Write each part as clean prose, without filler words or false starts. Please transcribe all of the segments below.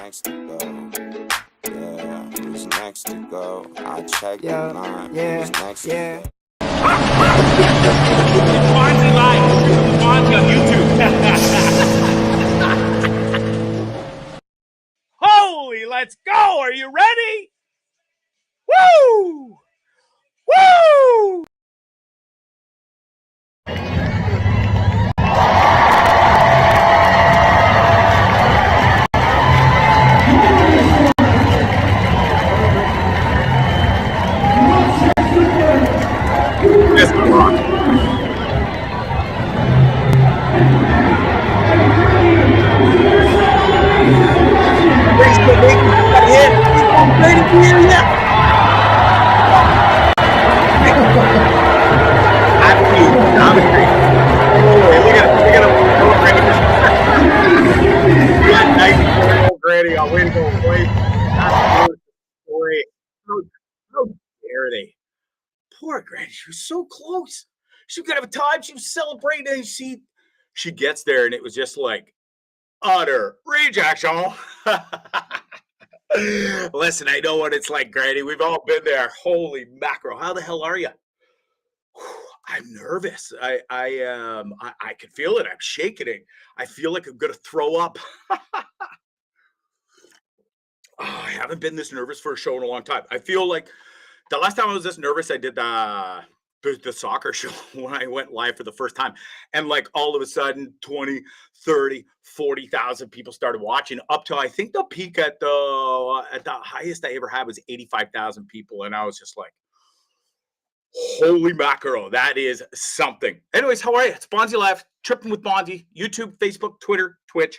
next to go? Yeah, who's next to go? I check the line. Who's next to go? Bondzee Live, Bondzee on YouTube. Holy, let's go! Are you ready? Woo! Woo! This one rocks. Granny, I'll win go away. That's story. How dare they? Poor Granny, she was so close. She could have a time. She was celebrating, and she gets there, and it was just like utter rejection. Listen, I know what it's like, Granny. We've all been there. Holy mackerel! How the hell are you? I'm nervous. I can feel it. I'm shaking it. I feel like I'm gonna throw up. I haven't been this nervous for a show in a long time. I feel like the last time I was this nervous, I did the soccer show when I went live for the first time. And like all of a sudden, 20, 30, 40,000 people started watching up to, I think the peak at the highest I ever had was 85,000 people. And I was just like, holy mackerel, that is something. Anyways, how are you? It's Bondzee Live, Trippin With Bondzee, YouTube, Facebook, Twitter, Twitch.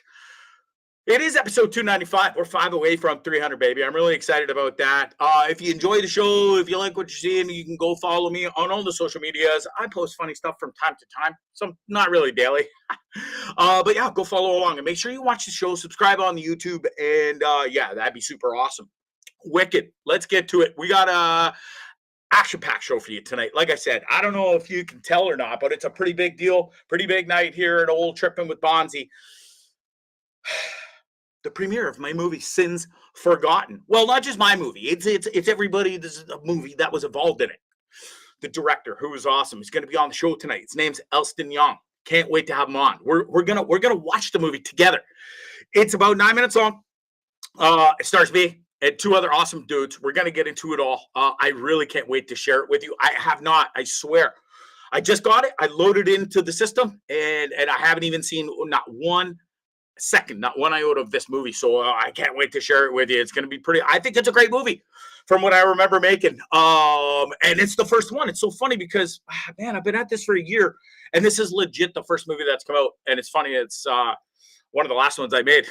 It is episode 295. We're 5 away from 300, baby. I'm really excited about that. If you enjoy the show, if you like what you're seeing, you can go follow me on all the social medias. I post funny stuff from time to time, some not really daily. But yeah, go follow along and make sure you watch the show, subscribe on the YouTube, and yeah, that'd be super awesome. Wicked. Let's get to it. We got a action-packed show for you tonight. Like I said, I don't know if you can tell or not, but it's a pretty big deal, pretty big night here at old Trippin With Bondzee. The premiere of my movie Sins Forgotten. Well, not just my movie. It's everybody. This is a movie that was involved in it. The director, who is awesome, is going to be on the show tonight. His name's Elstan Yong. Can't wait to have him on. We're gonna watch the movie together. It's about 9 minutes long. It stars me and two other awesome dudes. We're gonna get into it all. I really can't wait to share it with you. I have not. I swear. I just got it. I loaded it into the system, and I haven't even seen not one second, not one iota of this movie. So I can't wait to share it with you. It's going to be pretty, I think it's a great movie from what I remember making. And it's the first one. It's so funny because, man, I've been at this for a year and this is legit the first movie that's come out. And it's funny. It's one of the last ones I made.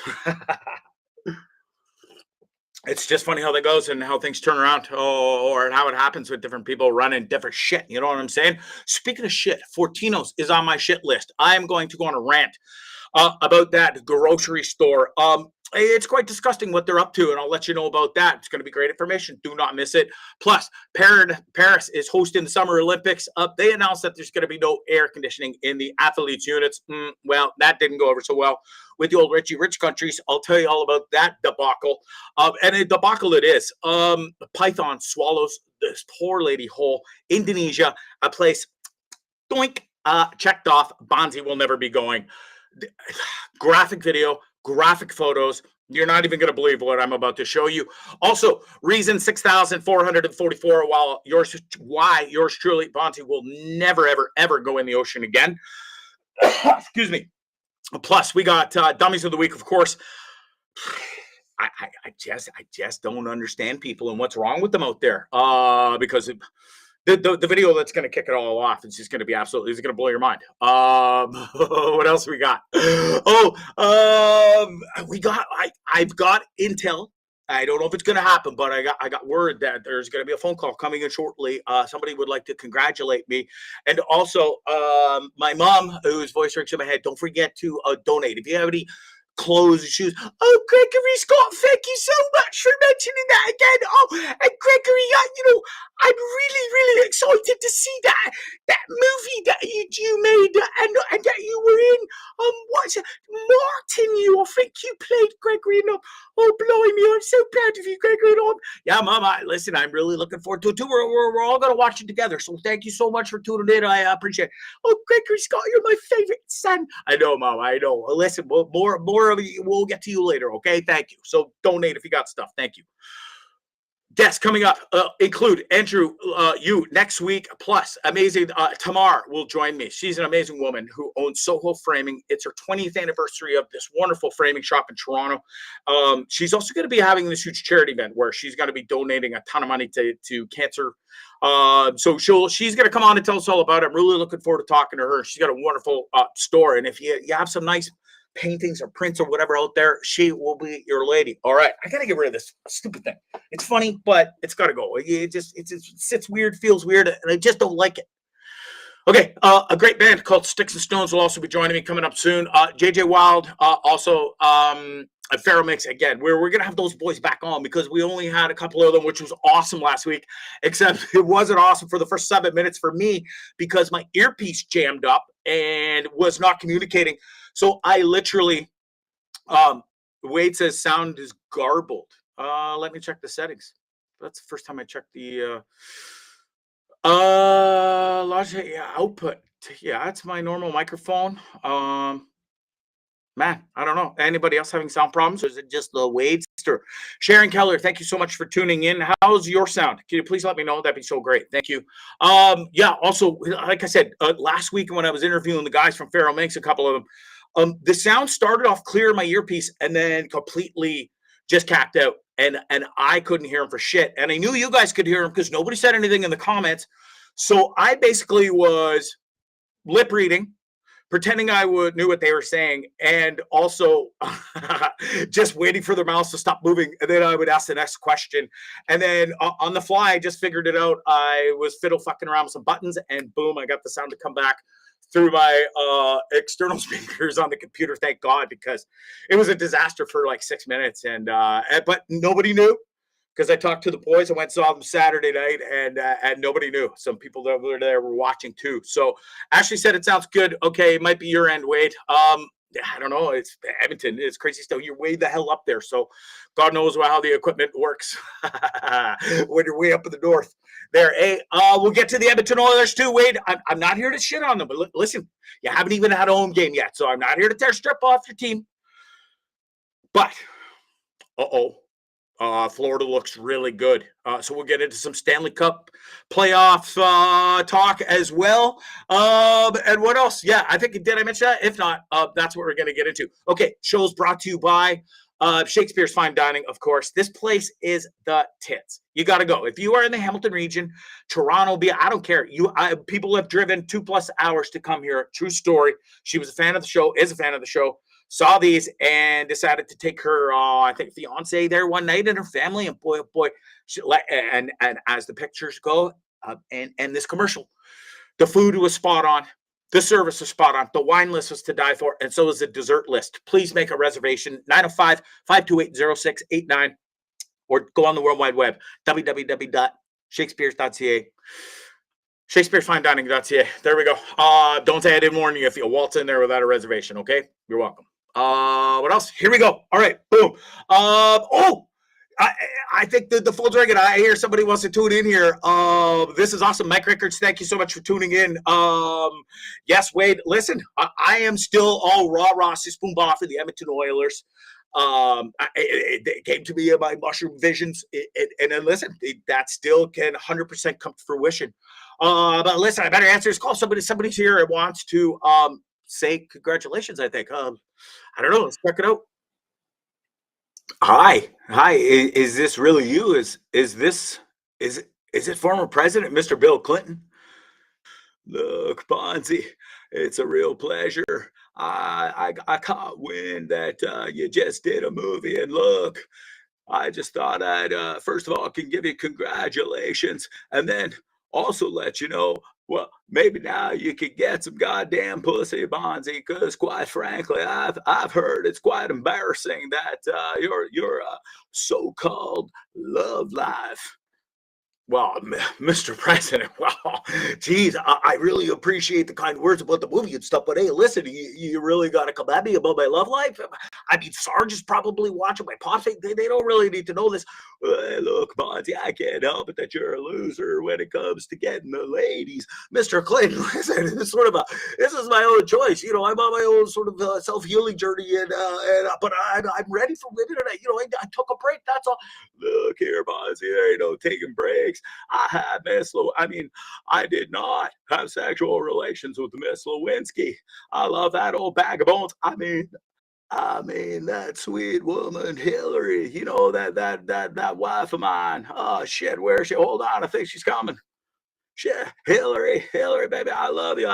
It's just funny how that goes and how things turn around or how it happens with different people running different shit. You know what I'm saying? Speaking of shit, Fortino's is on my shit list. I am going to go on a rant about that grocery store. It's quite disgusting what they're up to, and I'll let you know about that. It's going to be great information. Do not miss it. Plus, Paris is hosting the Summer Olympics. They announced that there's going to be no air conditioning in the athletes' units. Well, that didn't go over so well with the old Richie Rich countries. I'll tell you all about that debacle. And a debacle it is. Python swallows this poor lady whole. Indonesia, a place, doink, checked off. Bondzee will never be going. Graphic video, graphic photos. You're not even going to believe what I'm about to show you. Also, reason 6,444 why yours truly, Bondzee, will never, ever, ever go in the ocean again. Excuse me. Plus, we got Dummies of the Week, of course. I just don't understand people and what's wrong with them out there. Because the video that's going to kick it all off is just going to be absolutely, it's going to blow your mind. What else we got? I've got intel. I don't know if it's going to happen, but I got word that there's going to be a phone call coming in shortly. Somebody would like to congratulate me. And also, my mom, whose voice rings in my head, don't forget to donate. If you have any clothes and shoes. Oh, Gregory Scott, thank you so much for mentioning that again. Oh, and Gregory, I'm really, really excited to see that movie that you made and that you were in. What's it? Fortino, I think you played Gregory enough. Oh, blimey, I'm so proud of you, Gregory. Yeah, Mom, listen, I'm really looking forward to it too. We're all going to watch it together. So thank you so much for tuning in. I appreciate it. Oh, Gregory Scott, you're my favorite son. I know, Mom, I know. Listen, more of you, we'll get to you later, okay? Thank you. So donate if you got stuff. Thank you. Guests coming up include Andrew, you next week, plus amazing Tamar will join me. She's an amazing woman who owns Soho Framing. It's her 20th anniversary of this wonderful framing shop in Toronto. She's also going to be having this huge charity event where she's going to be donating a ton of money to cancer. So she's going to come on and tell us all about it. I'm really looking forward to talking to her. She's got a wonderful store, and if you have some nice paintings or prints or whatever out there, she will be your lady. All right, I gotta get rid of this stupid thing. It's funny, but it's gotta go. It sits weird, feels weird, and I just don't like it. Okay, a great band called Sticks and Stones will also be joining me coming up soon. JJ Wild, also at Pharaoh Mix again. We're gonna have those boys back on because we only had a couple of them, which was awesome last week. Except it wasn't awesome for the first 7 minutes for me because my earpiece jammed up and was not communicating. So I literally, Wade says sound is garbled. Let me check the settings. That's the first time I checked the Logic output. Yeah, that's my normal microphone. Man, I don't know. Anybody else having sound problems, or is it just the Wade's? Sharon Keller, thank you so much for tuning in. How's your sound? Can you please let me know? That'd be so great. Thank you. Yeah, also, like I said, last week when I was interviewing the guys from Pharaoh Mix, a couple of them, the sound started off clear in my earpiece and then completely just capped out. And I couldn't hear them for shit. And I knew you guys could hear them because nobody said anything in the comments. So I basically was lip reading, pretending I knew what they were saying, and also just waiting for their mouths to stop moving. And then I would ask the next question. And then on the fly, I just figured it out. I was fiddle fucking around with some buttons, and boom, I got the sound to come back through my external speakers on the computer. Thank God, because it was a disaster for like 6 minutes. But nobody knew. Because I talked to the boys, I went and saw them Saturday night, and nobody knew. Some people that were there were watching too. So Ashley said it sounds good. Okay, it might be your end, Wade. I don't know. It's Edmonton. It's crazy still. You're way the hell up there, so God knows how the equipment works when you're way up in the north. There, hey, we'll get to the Edmonton Oilers too, Wade. I'm not here to shit on them, but listen, you haven't even had a home game yet, so I'm not here to tear strip off your team. But, Florida looks really good. So we'll get into some Stanley Cup playoff talk as well. And what else? Yeah, I think, did I mention that? If not, that's what we're going to get into. Okay, show's brought to you by Shakespeare's Fine Dining, of course. This place is the tits. You got to go. If you are in the Hamilton region, Toronto, I don't care. People have driven 2+ hours to come here. True story. She was a fan of the show, is a fan of the show. Saw these and decided to take her, I think, fiance there one night and her family. And boy, oh boy, and as the pictures go, and this commercial, the food was spot on. The service was spot on. The wine list was to die for, and so is the dessert list. Please make a reservation, 905-528-0689, or go on the World Wide Web, www.shakespeares.ca. Shakespeare'sFineDining.ca. There we go. Don't say I didn't warn you if you waltz in there without a reservation, okay? You're welcome. What else? Here we go. All right, boom. I think the full dragon. I hear somebody wants to tune in here. This is awesome. Mike Rickards, thank you so much for tuning in. Yes, Wade, listen, I am still all rah-rah spoon-ball for the Edmonton Oilers. It came to me in my mushroom visions, and then listen, that still can 100% come to fruition. But listen, I better answer this call. Somebody's here and wants to say congratulations, I think. I don't know. Let's check it out. Hi. Is this really you? Is it former President Mr. Bill Clinton? Look, Bondzee, it's a real pleasure. I caught wind that you just did a movie, and look, I just thought I'd first of all can give you congratulations, and then also let you know, well, maybe now you could get some goddamn pussy, Bondzee, because quite frankly, I've heard it's quite embarrassing that your so-called love life. Well, Mr. President, well, geez, I really appreciate the kind words about the movie and stuff, but hey, listen, you really got to come at me about my love life? I mean, Sarge is probably watching my pops. They don't really need to know this. Look, Bondzee, I can't help it that you're a loser when it comes to getting the ladies. Mr. Clinton, listen, this is my own choice. You know, I'm on my own sort of self-healing journey, but I'm ready for women, and I took a break, that's all. Look here, Bondzee, there ain't no taking breaks. I did not have sexual relations with Miss Lewinsky. I love that old bag of bones. That sweet woman, Hillary, that wife of mine. Oh shit, where is she? Hold on, I think she's coming. Shit, Hillary, baby, I love you.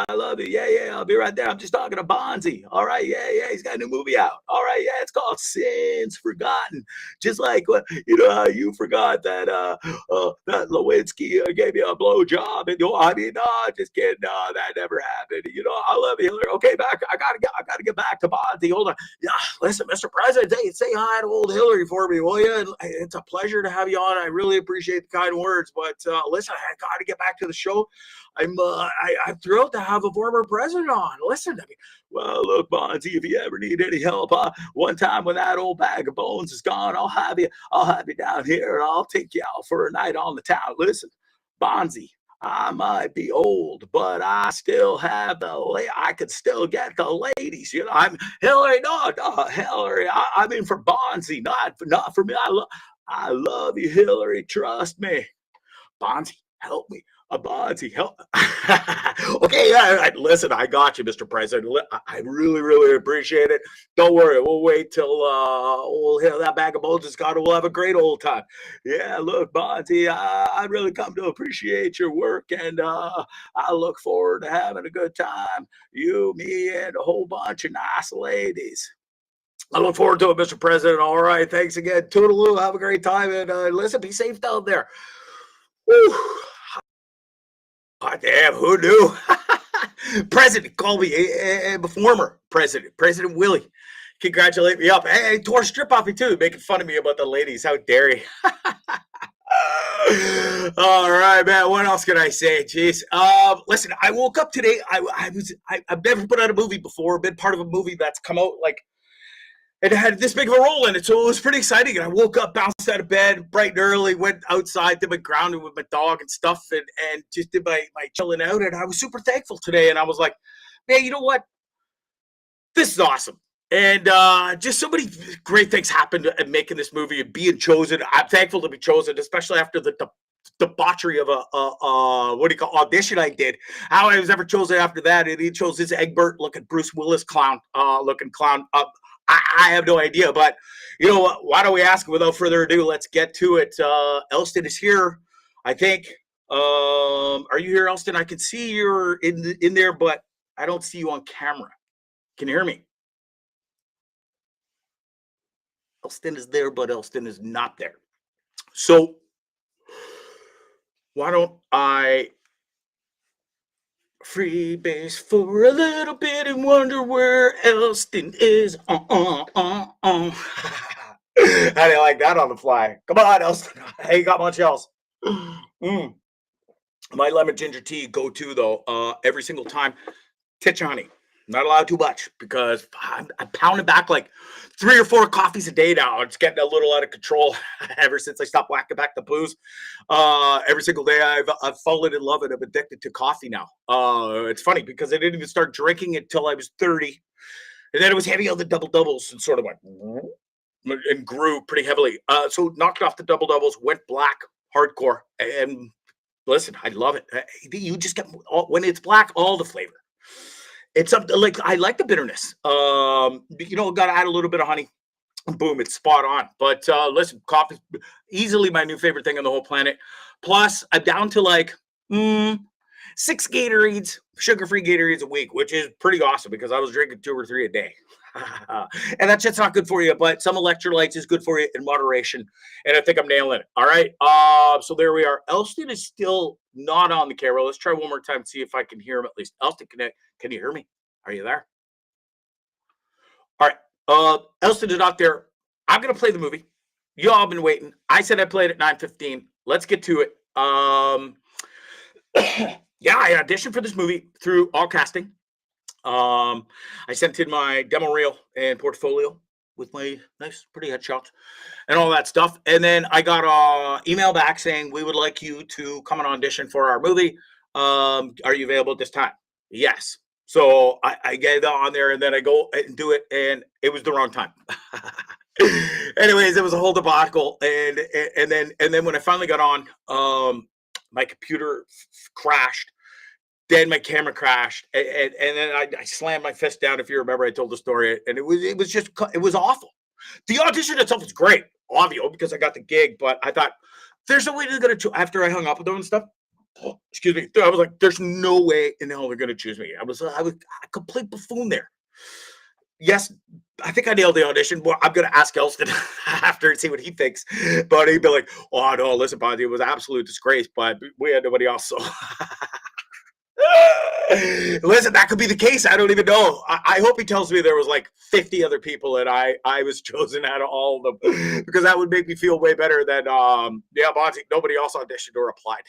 Yeah, I'll be right there. I'm just talking to Bondzee. All right, yeah, he's got a new movie out. All right, yeah, it's called Sins Forgotten. Just like what how you forgot that that Lewinsky gave you a blow job, and no, just kidding. No, that never happened. I love you, Hillary. Okay, back. I gotta get back to Bondzee. Hold on. Yeah, listen, Mr. President, say hi to old Hillary for me, will you? It's a pleasure to have you on. I really appreciate the kind words, but listen, I gotta get back to the show. I'm thrilled to have a former president on. Listen to me. Well, look, Bondzee, if you ever need any help, one time when that old bag of bones is gone, I'll have you down here, and I'll take you out for a night on the town. Listen, Bondzee, I might be old, but I still have I could still get the ladies. I'm Hillary, no, Hillary. I mean for Bondzee, not for me. I love you, Hillary. Trust me. Bondzee, help me. Bondzee, help. Okay, yeah, listen, I got you, Mr. President. I really, really appreciate it. Don't worry, we'll wait till we'll hit that bag of bones is gone. We'll have a great old time. Yeah, look, Bondzee, I really come to appreciate your work, and I look forward to having a good time. You, me, and a whole bunch of nice ladies. I look forward to it, Mr. President. All right, thanks again. Toodaloo, have a great time, and listen, be safe down there. Woo. Oh, damn, who knew? President called me a former president, President Willie. Congratulate me up. Hey, tore a strip off me too, making fun of me about the ladies. How dare you? All right, man. What else can I say? Jeez. Listen, I woke up today. I've never put out a movie before. Been part of a movie that's come out like it had this big of a role in it, so it was pretty exciting. And I woke up, bounced out of bed bright and early, went outside, did my grounding with my dog and stuff, and just did my chilling out. And I was super thankful today. And I was like, man, you know what? This is awesome. And just so many great things happened in making this movie and being chosen. I'm thankful to be chosen, especially after the debauchery of a audition I did. How I was ever chosen after that, and he chose this Egbert looking Bruce Willis clown looking clown. I have no idea, but you know what? Why don't we ask? Without further ado, let's get to it. Elstan is here, I think. Are you here, Elstan? I can see you're in there, but I don't see you on camera. Can you hear me? Elstan is there, but Elstan is not there. So why don't I freebase for a little bit and wonder where Elstan is? How do you like that on the fly? Come on, Elstan. I ain't got much else. My lemon ginger tea go to though every single time. Titch honey. Not allowed too much because I'm pounding back like 3 or 4 coffees a day now. It's getting a little out of control ever since I stopped whacking back the booze. Every single day I've fallen in love and I'm addicted to coffee now. It's funny because I didn't even start drinking until I was 30. And then it was heavy on the double doubles and sort of went and grew pretty heavily. So knocked off the double doubles, went black, hardcore. And listen, I love it. You just get, when it's black, all the flavor. It's something like I like the bitterness. Got to add a little bit of honey. Boom, it's spot on. But listen, coffee easily my new favorite thing on the whole planet. Plus, I'm down to like 6 Gatorades, sugar-free Gatorades a week, which is pretty awesome because I was drinking 2 or 3 a day. And that shit's not good for you, but some electrolytes is good for you in moderation. And I think I'm nailing it. All right. So there we are. Elstan is still not on the camera. Let's try one more time and see if I can hear him at least. Elstan, can you hear me? Are you there? All right. Elstan is not there. I'm going to play the movie. You all have been waiting. I said I played at 9:15. Let's get to it. Yeah, I auditioned for this movie through All Casting. I sent in my demo reel and portfolio with my nice, pretty headshots and all that stuff. And then I got an email back saying, we would like you to come and audition for our movie. Are you available at this time? Yes. So I get that on there, and then I go and do it, and it was the wrong time. Anyways, it was a whole debacle, and then when I finally got on, my computer crashed. Then my camera crashed, and then I slammed my fist down. If you remember, I told the story, and it was awful. The audition itself was great, obviously, because I got the gig. But I thought there's no way they're gonna. After I hung up with them and stuff, excuse me, I was like, there's no way in hell they're gonna choose me. I was a complete buffoon there. Yes, I think I nailed the audition. Well, I'm gonna ask Elstan after and see what he thinks. But he'd be like, "Oh no, listen, Bondzee, it was an absolute disgrace, but we had nobody else." So. Listen, that could be the case. I don't even know. I hope he tells me there was like 50 other people and I was chosen out of all of them, because that would make me feel way better than yeah, Bondzee, nobody else auditioned or applied.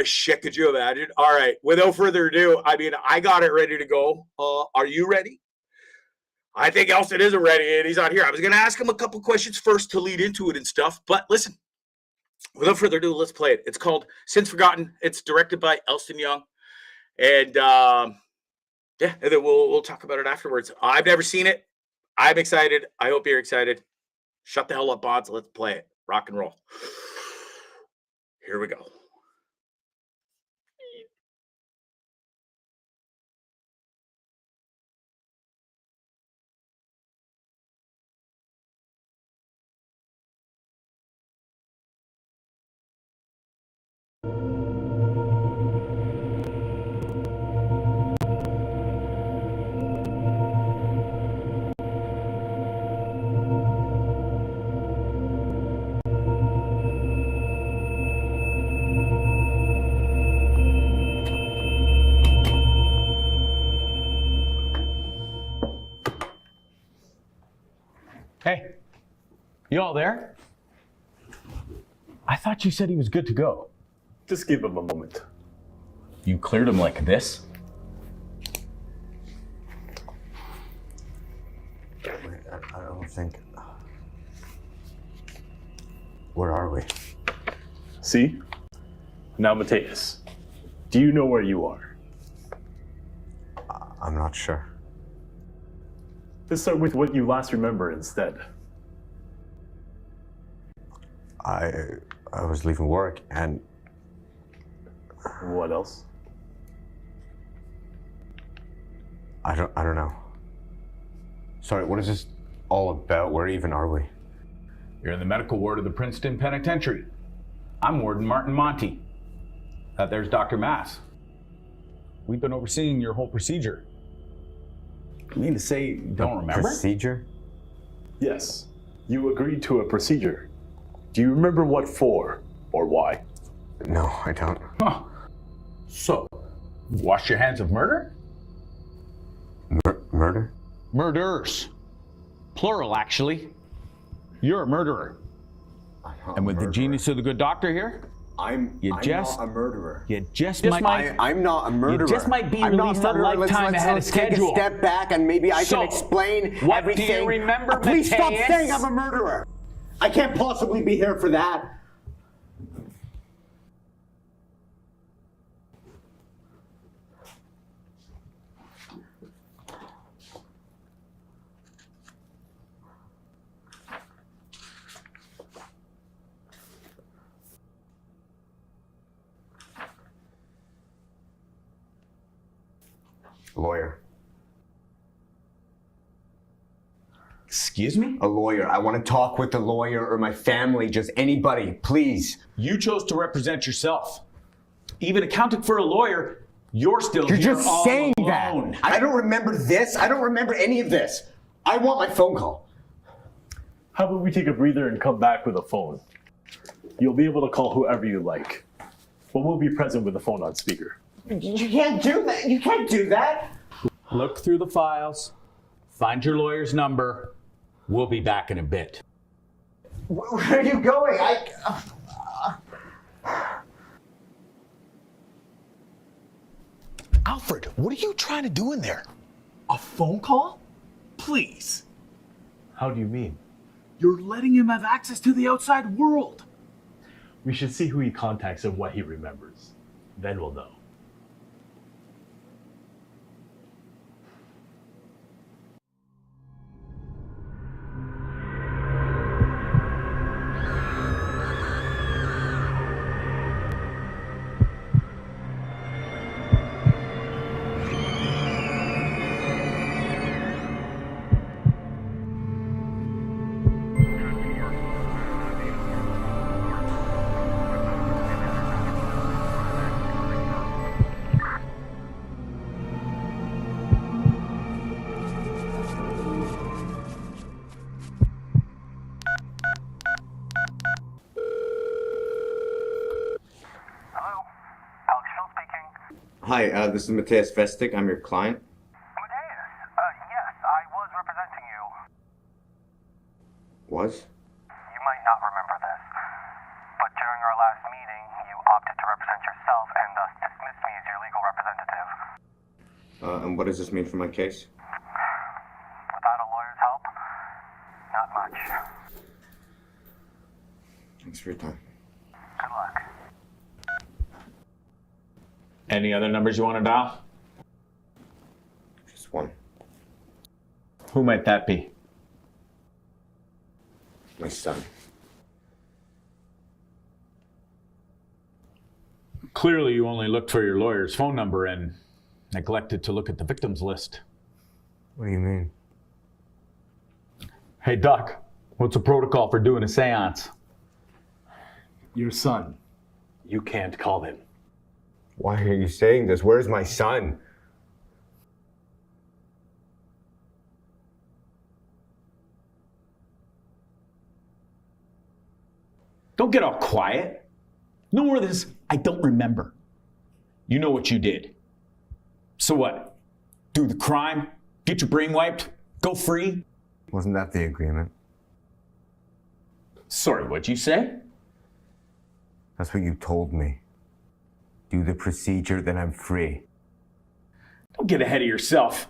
Shit, could you imagine? All right, without further ado, I mean, I got it ready to go. Are you ready? I think Elstan isn't ready, and he's not here. I was gonna ask him a couple questions first to lead into it and stuff, but listen. Without further ado, let's play it. It's called Since Forgotten. It's directed by Elstan Yong. And yeah, and then we'll talk about it afterwards. I've never seen it. I'm excited. I hope you're excited. Shut the hell up, Bonds. Let's play it. Rock and roll. Here we go. Hey, you all there? I thought you said he was good to go. Just give him a moment. You cleared him like this? I don't think... Where are we? See? Now, Mateus, do you know where you are? I'm not sure. Let's start with what you last remember instead. I was leaving work and... What else? I don't know. Sorry, what is this all about? Where even are we? You're in the medical ward of the Princeton Penitentiary. I'm Warden Martin Monty. There's Dr. Mass. We've been overseeing your whole procedure. You mean to say you don't remember? Procedure? Yes, you agreed to a procedure. Do you remember what for or why? No, I don't. Huh. So, wash your hands of murder? Murder? Murderers. Plural, actually. You're a murderer. And with the genius of the good doctor here, I'm not a murderer. You just might. I'm not a murderer. You just might be I'm released a lifetime ahead of schedule. Take a step back and maybe I can explain what everything. Do you remember, Please stop Mateus? saying I'm a murderer. I can't possibly be here for that. Lawyer. Excuse me? A lawyer. I want to talk with the lawyer or my family, just anybody, please. You chose to represent yourself. Even accounting for a lawyer, you're still You're here just all saying alone. that. I don't remember this. I don't remember any of this. I want my phone call. How about we take a breather and come back with a phone? You'll be able to call whoever you like, but we'll be present with the phone on speaker. You can't do that. You can't do that. Look through the files, find your lawyer's number. We'll be back in a bit. Where are you going? Alfred, what are you trying to do in there? A phone call? Please. How do you mean? You're letting him have access to the outside world. We should see who he contacts and what he remembers. Then we'll know. Hi, this is Matthias Vestig. I'm your client. Matthias, yes, I was representing you. Was? You might not remember this, but during our last meeting, you opted to represent yourself and thus dismissed me as your legal representative. And what does this mean for my case? Without a lawyer's help, not much. Thanks for your time. Good luck. Any other numbers you want to dial? Just one. Who might that be? My son. Clearly, you only looked for your lawyer's phone number and neglected to look at the victims list. What do you mean? Hey, Doc, what's the protocol for doing a seance? Your son. You can't call him. Why are you saying this? Where's my son? Don't get all quiet. No more of this, I don't remember. You know what you did. So what? Do the crime? Get your brain wiped? Go free? Wasn't that the agreement? Sorry, what'd you say? That's what you told me. Do the procedure, then I'm free. Don't get ahead of yourself.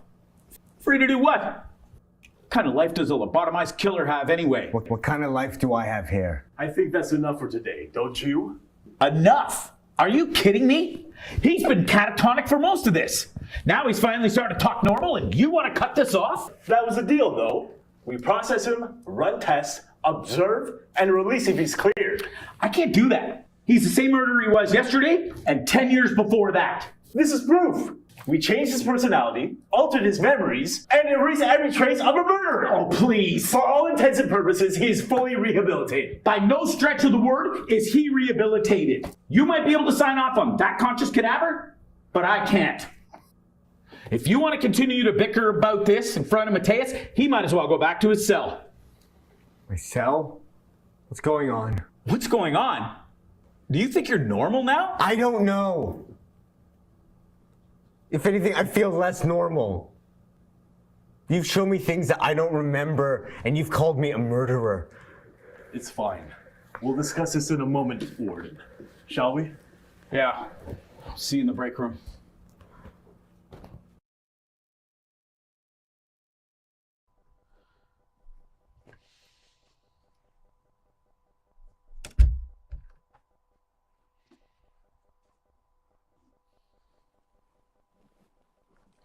Free to do what? What kind of life does a lobotomized killer have anyway? What kind of life do I have here? I think that's enough for today, don't you? Enough? Are you kidding me? He's been catatonic for most of this. Now he's finally starting to talk normal and you want to cut this off? That was the deal, though. We process him, run tests, observe, and release if he's cleared. I can't do that. He's the same murderer he was yesterday and 10 years before that. This is proof. We changed his personality, altered his memories, and erased every trace of a murderer. Oh, please. For all intents and purposes, he is fully rehabilitated. By no stretch of the word is he rehabilitated. You might be able to sign off on that conscious cadaver, but I can't. If you want to continue to bicker about this in front of Matthias, he might as well go back to his cell. My cell? What's going on? What's going on? Do you think you're normal now? I don't know. If anything, I feel less normal. You've shown me things that I don't remember, and you've called me a murderer. It's fine. We'll discuss this in a moment, Warden. Shall we? Yeah. See you in the break room.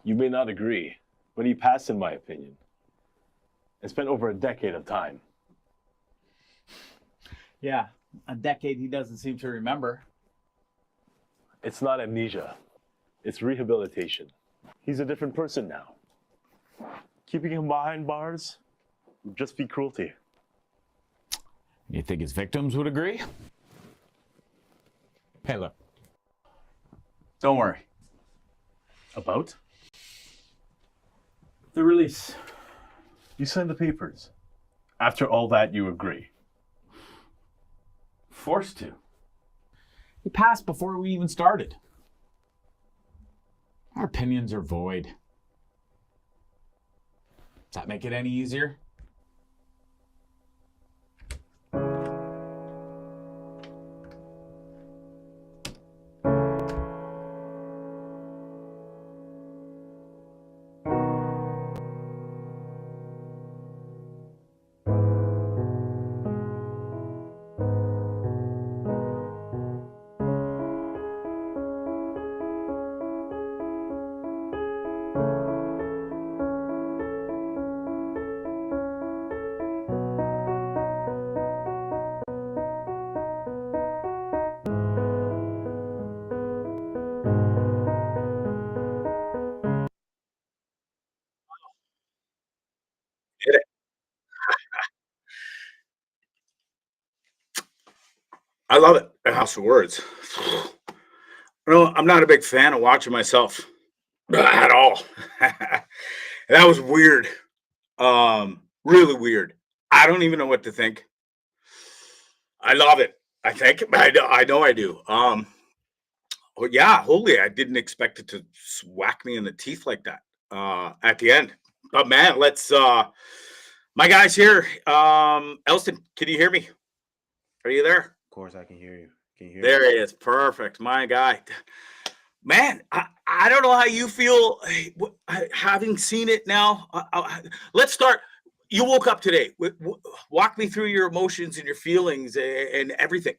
You may not agree, but he passed in my opinion. And spent over a decade of time. Yeah, a decade he doesn't seem to remember. It's not amnesia. It's rehabilitation. He's a different person now. Keeping him behind bars would just be cruelty. You think his victims would agree? Hey, look. Don't worry. About? The release. You signed the papers. After all that, you agree. Forced to. He passed before we even started. Our opinions are void. Does that make it any easier? I love it. House of Words. No, I'm not a big fan of watching myself at all. That was weird. Really weird. I don't even know what to think. I love it. I think I know I do. Well, yeah, holy, I didn't expect it to whack me in the teeth like that at the end. But man, let's my guy's here. Elstan, can you hear me? Are you there? Of course, I can hear you. Can you hear There me? he is. Perfect. My guy. Man, I don't know how you feel having seen it now. Let's start. You woke up today. Walk me through your emotions and your feelings and everything.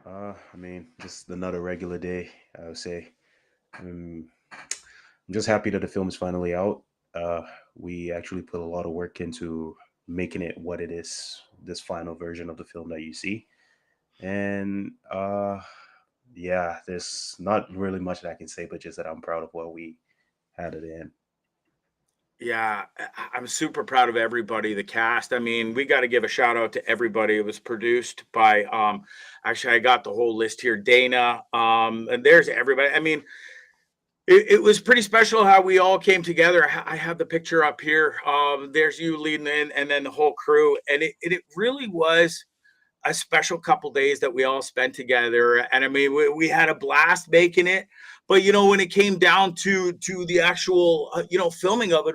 I mean, just another regular day, I would say. I'm just happy that the film is finally out. We actually put a lot of work into making it what it is, this final version of the film that you see. And yeah, there's not really much that I can say, but just that I'm proud of what we had at the end. Yeah, I'm super proud of everybody, the cast. I mean, we got to give a shout out to everybody. It was produced by actually I got the whole list here. Dana, and there's everybody. I mean, it was pretty special how we all came together. I have the picture up here. There's you leading in, and then the whole crew, and it really was a special couple days that we all spent together. And I mean, we had a blast making it. But you know, when it came down to the actual filming of it,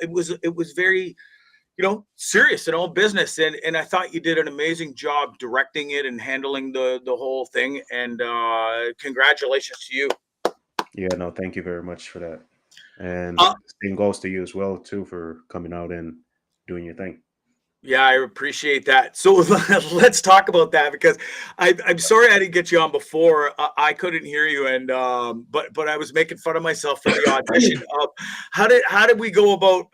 it was very serious and all business. And I thought you did an amazing job directing it and handling the whole thing. And congratulations to you. Yeah, no, thank you very much for that. And Uh, same goes to you as well, too, for coming out and doing your thing. Yeah, I appreciate that. So let's talk about that because I'm sorry I didn't get you on before. I couldn't hear you, and but I was making fun of myself for the audition. How did we go about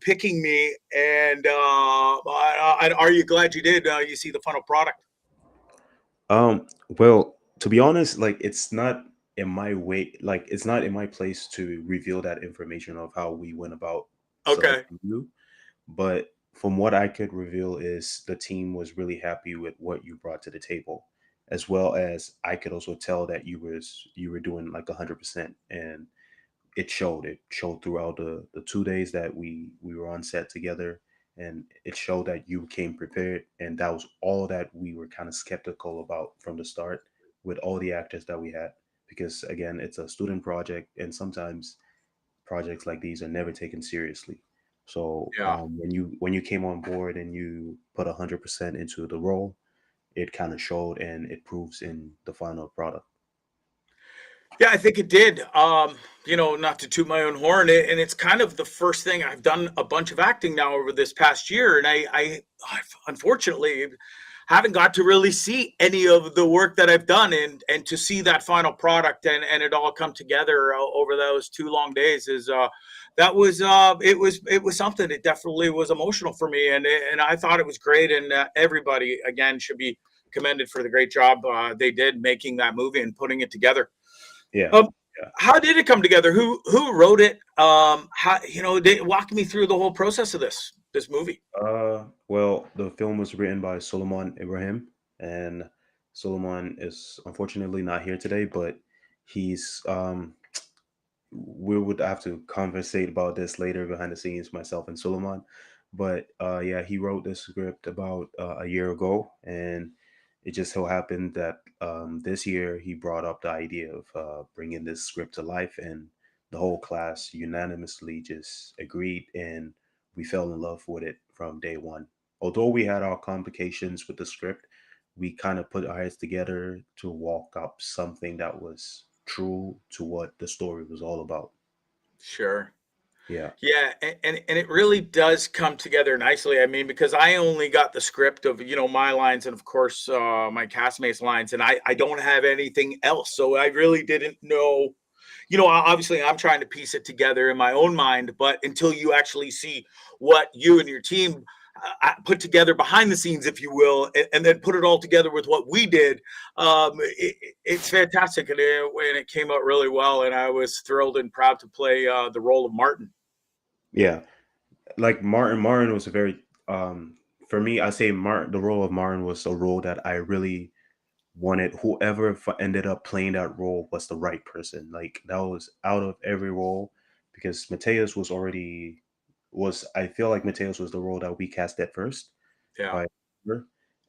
picking me? And are you glad you did? You see the final product? Well, to be honest, like it's not in my way, like it's not in my place to reveal that information of how we went about Okay. selecting you. But from what I could reveal is the team was really happy with what you brought to the table, as well as I could also tell that you were doing like 100%, and it showed throughout the 2 days that we were on set together, and it showed that you came prepared, and that was all that we were kind of skeptical about from the start with all the actors that we had, because again, it's a student project, and sometimes projects like these are never taken seriously. So Yeah. when you came on board and you put 100% into the role, it kind of showed, and it proves in the final product. Yeah, I think it did. Not to toot my own horn, and it's kind of the first thing I've done a bunch of acting now over this past year, and I've unfortunately haven't got to really see any of the work that I've done, and to see that final product and it all come together over those 2 long days is that was it was something. It definitely was emotional for me, and I thought it was great, and everybody again should be commended for the great job they did making that movie and putting it together. Yeah. Um, Yeah. how did it come together? Who wrote it? How they walk me through the whole process of this movie. Well, the film was written by Solomon Ibrahim, and Solomon is unfortunately not here today, but he's we would have to conversate about this later behind the scenes, myself and Solomon. But yeah, he wrote this script about a year ago, and it just so happened that this year he brought up the idea of bringing this script to life, and the whole class unanimously just agreed, and we fell in love with it from day one. Although we had our complications with the script, we kind of put our heads together to walk up something that was true to what the story was all about. Sure. Yeah. Yeah, and it really does come together nicely. I mean, because I only got the script of my lines and of course my castmates' lines, and I don't have anything else, so I really didn't know. Obviously, I'm trying to piece it together in my own mind, but until you actually see what you and your team put together behind the scenes, if you will, and then put it all together with what we did, it's fantastic, and it came out really well. And I was thrilled and proud to play the role of Martin. Yeah. Like Martin was a very for me, I say Martin. The role of Martin was a role that I really wanted. Whoever ended up playing that role was the right person. Like that was out of every role, because Mateus was already was. I feel like Mateus was the role that we cast at first Yeah. by,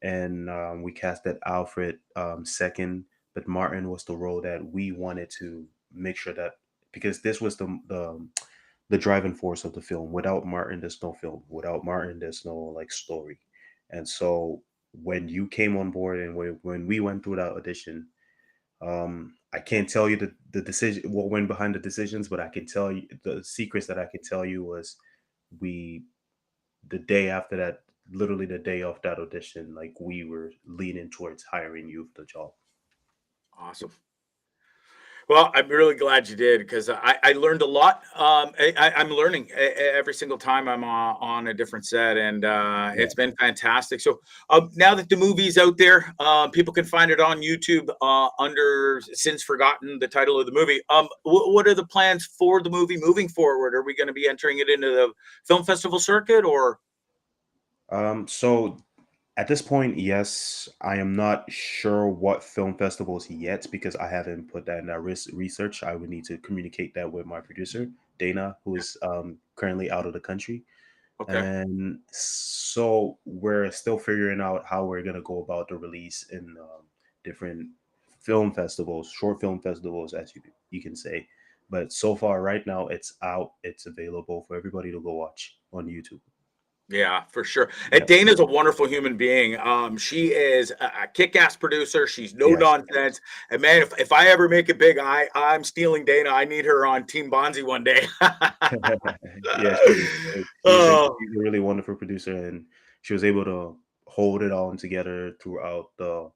and we casted Alfred second, but Martin was the role that we wanted to make sure that, because this was the driving force of the film. Without Martin, there's no film. Without Martin, there's no like story. And so when you came on board and when we went through that audition, I can't tell you the decision, what went behind the decisions, but I can tell you the secrets that I could tell you was we, the day after that, literally the day of that audition, like we were leaning towards hiring you for the job. Awesome. Well, I'm really glad you did, because I learned a lot. I'm learning every single time I'm on a different set, and Yeah. it's been fantastic. So now that the movie's out there, people can find it on YouTube under Since Forgotten, the title of the movie. What are the plans for the movie moving forward? Are we going to be entering it into the film festival circuit, or? So at this point, yes, I am not sure what film festivals yet, because I haven't put that in that research. I would need to communicate that with my producer, Dana, who is currently out of the country. Okay. And so we're still figuring out how we're going to go about the release in different film festivals, short film festivals, as you can say. But so far, right now, it's out. It's available for everybody to go watch on YouTube. Yeah, for sure. And Yeah. Dana's a wonderful human being. She is a kick-ass producer. She's no Yes. nonsense. And man, if I ever make it big, I'm stealing Dana. I need her on Team Bondzee one day. Yeah, Oh, she's a really wonderful producer, and she was able to hold it all together throughout the.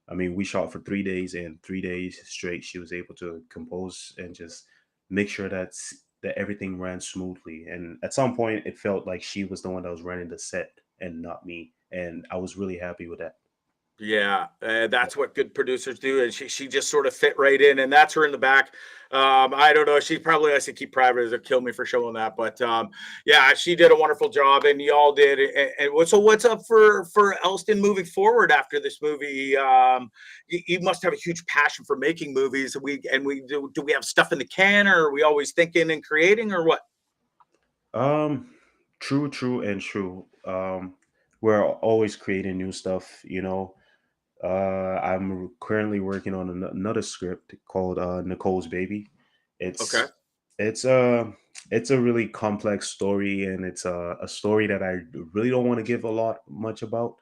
I mean, we shot for 3 days, and 3 days straight, she was able to compose and just make sure that everything ran smoothly. And at some point, it felt like she was the one that was running the set and not me, and I was really happy with that. yeah, that's what good producers do, and she just sort of fit right in, and that's her in the back. I don't know, she probably has to keep private, or kill me for showing that, but yeah, she did a wonderful job, and y'all did. So what's up for Elston moving forward after this movie? You must have a huge passion for making movies. We do we have stuff in the can, or are we always thinking and creating, or what? Um, true, and true. We're always creating new stuff, you know. I'm currently working on another script called Nicole's Baby. Okay. It's a it's a really complex story, and it's a story that I really don't want to give a lot much about,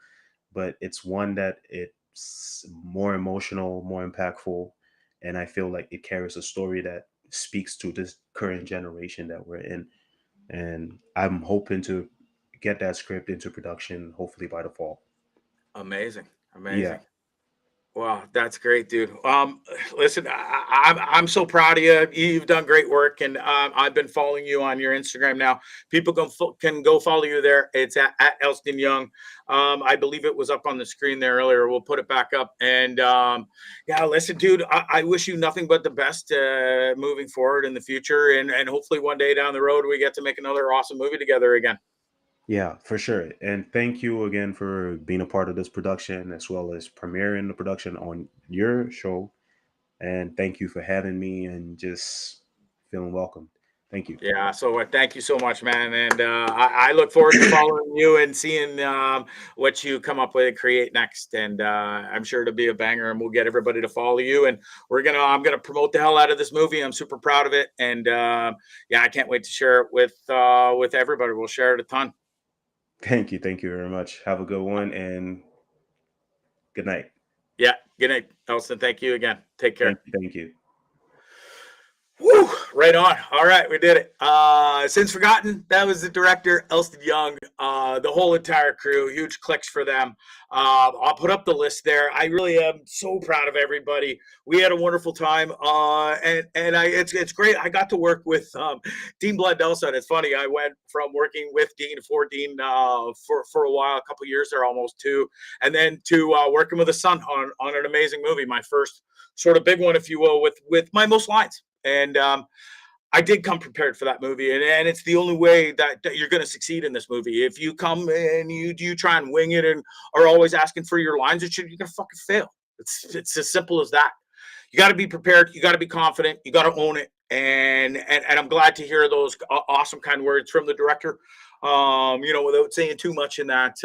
but it's one that it's more emotional, more impactful, and I feel like it carries a story that speaks to this current generation that we're in. And I'm hoping to get that script into production hopefully by the fall. Amazing, Yeah. amazing. Wow, that's great, dude. Listen, I'm so proud of you. You've done great work, and I've been following you on your Instagram now. People can go follow you there. It's at Elstan Yong. I believe it was up on the screen there earlier. We'll put it back up. And yeah, listen, dude, I wish you nothing but the best moving forward in the future, and hopefully one day down the road we get to make another awesome movie together again. Yeah, for sure. And thank you again for being a part of this production, as well as premiering the production on your show. And thank you for having me and just feeling welcome. Thank you. Yeah, so thank you so much, man, and I look forward to following you and seeing what you come up with and create next. And I'm sure it'll be a banger, and we'll get everybody to follow you. And I'm gonna promote the hell out of this movie. I'm super proud of it, and yeah, I can't wait to share it with everybody. We'll share it a ton. Thank you. Thank you very much. Have a good one and good night. Yeah, good night, Elston. Thank you again. Take care. Thank you. Woo, right on. All right, we did it. Since Forgotten, that was the director, Elstan Yong, the whole entire crew, huge clicks for them. I'll put up the list there. I really am so proud of everybody. We had a wonderful time, it's great. I got to work with Dean Blundell. It's funny, I went from working with Dean for Dean for a while, a couple years there, almost two, and then to working with his son on an amazing movie, my first sort of big one, if you will, with my most lines. And I did come prepared for that movie, and it's the only way that you're going to succeed in this movie. If you come and you try and wing it and are always asking for your lines and shit, you're going to fucking fail. It's as simple as that. You got to be prepared. You got to be confident. You got to own it. And I'm glad to hear those awesome kind words from the director. Without saying too much in that,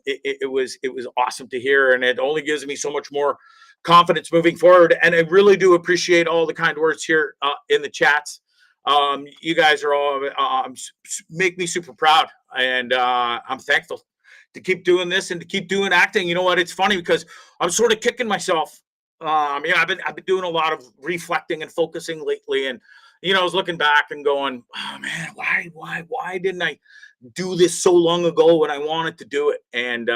it was awesome to hear, and it only gives me so much more confidence moving forward. And I really do appreciate all the kind words here in the chats. You guys are all make me super proud, and I'm thankful to keep doing this and to keep doing acting. You know what? It's funny because I'm sort of kicking myself. I've been doing a lot of reflecting and focusing lately, and I was looking back and going, oh man, why didn't I do this so long ago when I wanted to do it? And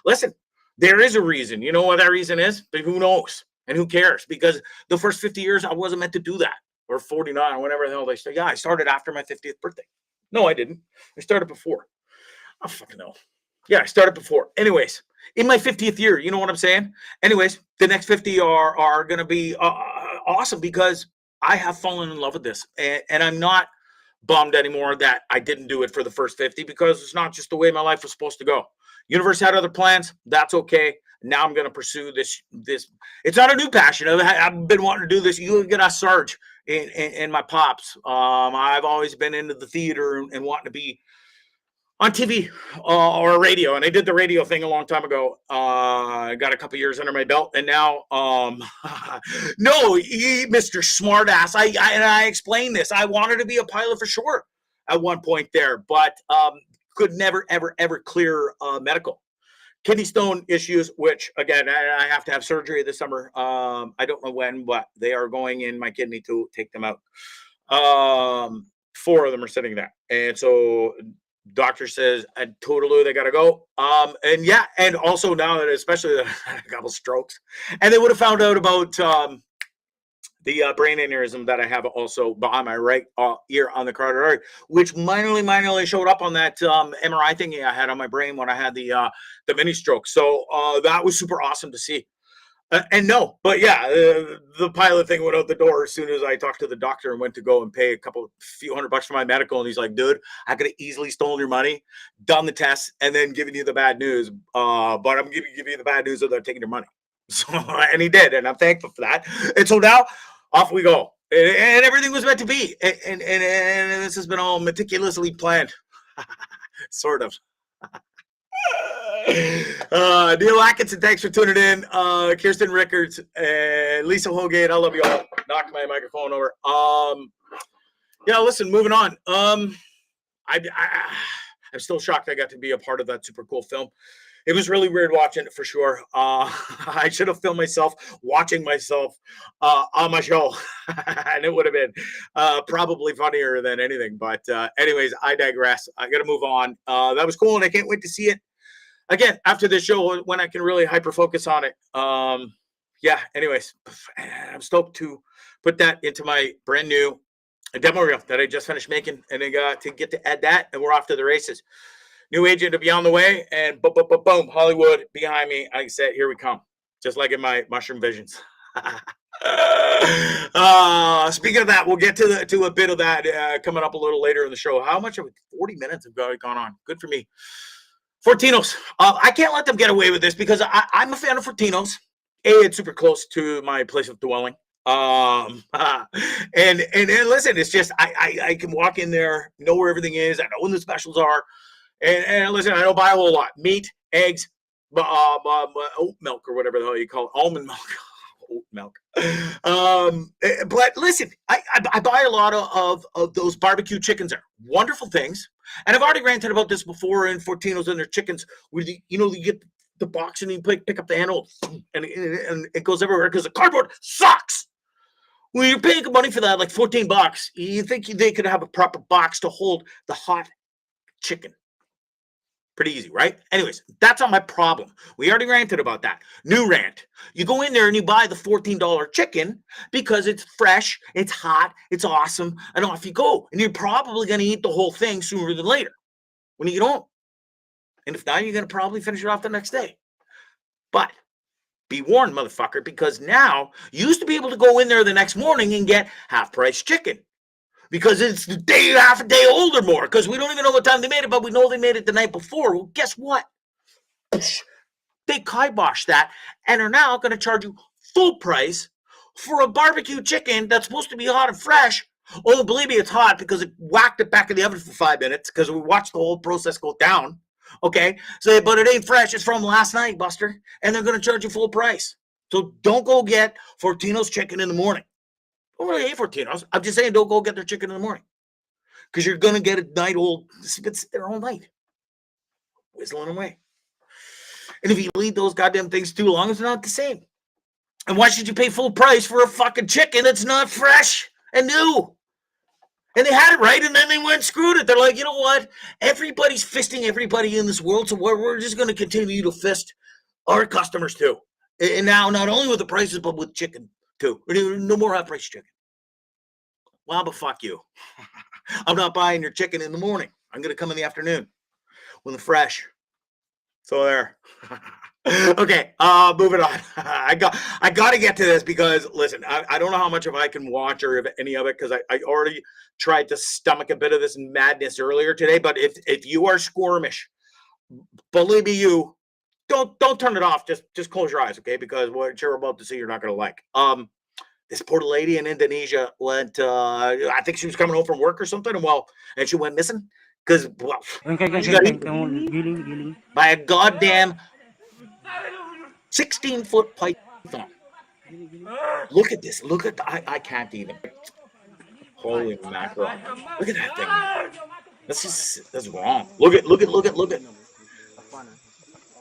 listen, there is a reason. You know what that reason is? But who knows? And who cares? Because the first 50 years I wasn't meant to do that. Or 49, or whatever the hell they say. Yeah, I started after my 50th birthday. No, I didn't. I started before. I fucking know. Yeah, I started before. Anyways, in my 50th year, you know what I'm saying? Anyways, the next 50 are going to be awesome because I have fallen in love with this. And I'm not bummed anymore that I didn't do it for the first 50 because it's not just the way my life was supposed to go. Universe had other plans. That's okay. Now I'm going to pursue this. It's not a new passion. I've been wanting to do this. You can ask Sarge and my pops. I've always been into the theater and wanting to be on TV or radio. And I did the radio thing a long time ago. I got a couple years under my belt. And now, no, Mr. Smartass, I explained this. I wanted to be a pilot for sure at one point there, but could never, ever, ever clear medical. Kidney stone issues, which again, I have to have surgery this summer. I don't know when, but they are going in my kidney to take them out. 4 of them are sitting there. And so doctor says, totally, they got to go. And also now that especially a couple strokes, and they would have found out about the brain aneurysm that I have also behind my right ear on the carotid artery, which minorly showed up on that MRI thingy I had on my brain when I had the mini stroke. So that was super awesome to see. The pilot thing went out the door as soon as I talked to the doctor and went to go and pay a few $100 for my medical. And he's like, dude, I could have easily stolen your money, done the test, and then given you the bad news. But I'm going to give you the bad news that they're taking your money. So, and he did, and I'm thankful for that. And so now, off we go, and everything was meant to be, and this has been all meticulously planned, sort of. Neil Atkinson, thanks for tuning in. Kirsten Rickards and Lisa Holgate, I love you all. Knocked my microphone over. Listen, moving on. I'm still shocked I got to be a part of that super cool film. It was really weird watching it for sure. I should have filmed myself watching myself on my show, and it would have been probably funnier than anything. But anyways, I digress. I got to move on. That was cool, and I can't wait to see it again after this show when I can really hyper focus on it. Anyways, I'm stoked to put that into my brand new demo reel that I just finished making, and I got to get to add that, and we're off to the races. New agent to be on the way, and boom, Hollywood behind me. Like I said, here we come, just like in my mushroom visions. Speaking of that, we'll get to a bit of that coming up a little later in the show. How much of it? 40 minutes have gone on. Good for me. Fortinos. I can't let them get away with this because I'm a fan of Fortinos. It's super close to my place of dwelling. And listen, it's just I can walk in there, know where everything is. I know when the specials are. And listen, I don't buy a whole lot. Meat, eggs, oat milk or whatever the hell you call it. Almond milk. Oat milk. But listen, I buy a lot of those barbecue chickens there. Wonderful things. And I've already ranted about this before in Fortinos and their chickens, where you get the box and you pick up the animal and it goes everywhere because the cardboard sucks. When you're paying money for that, like $14, you think they could have a proper box to hold the hot chicken. Pretty easy, right? Anyways, that's not my problem. We already ranted about that. New rant. You go in there and you buy the $14 chicken because it's fresh, it's hot, it's awesome, and off you go. And you're probably going to eat the whole thing sooner than later when you get home. And if not, you're going to probably finish it off the next day. But be warned, motherfucker, because now you used to be able to go in there the next morning and get half-price chicken. because it's the day, half a day old or more, because we don't even know what time they made it, but we know they made it the night before. Well, guess what? They kibosh that and are now going to charge you full price for a barbecue chicken that's supposed to be hot and fresh. Oh, believe me, it's hot because it whacked it back in the oven for 5 minutes because we watched the whole process go down. Okay, so but it ain't fresh. It's from last night, Buster, and they're going to charge you full price. So don't go get Fortino's chicken in the morning. I don't really hate Fortino's. I'm just saying don't go get their chicken in the morning because you're going to get a night old. It's been sitting there all night, whistling away. And if you leave those goddamn things too long, it's not the same. And why should you pay full price for a fucking chicken that's not fresh and new? And they had it right, and then they went and screwed it. They're like, you know what? Everybody's fisting everybody in this world, so we're just going to continue to fist our customers too. And now, not only with the prices, but with chicken too. No more half-price chicken. Well, but fuck you. I'm not buying your chicken in the morning. I'm going to come in the afternoon when they're fresh. So there. Okay, moving on. I got to get to this because, listen, I don't know how much of I can watch or if any of it because I already tried to stomach a bit of this madness earlier today. But if you are squirmish, believe me, don't turn it off. Just close your eyes, okay? Because what you're about to see, you're not going to like. This poor lady in Indonesia went. I think she was coming home from work or something, and she went missing because she got eaten by a goddamn 16-foot python. Look at this. Look at I can't even. Holy mackerel! Look at that thing. That's wrong. Look at.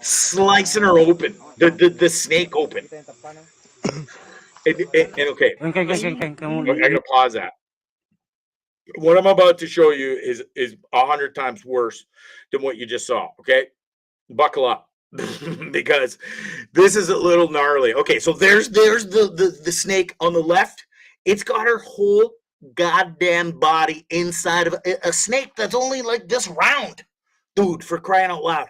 Slicing her open. The snake open. And okay. I'm gonna pause that. What I'm about to show you is 100 times worse than what you just saw. Okay, buckle up. Because this is a little gnarly. Okay, so there's the snake on the left. It's got her whole goddamn body inside of a snake that's only like this round, dude. For crying out loud!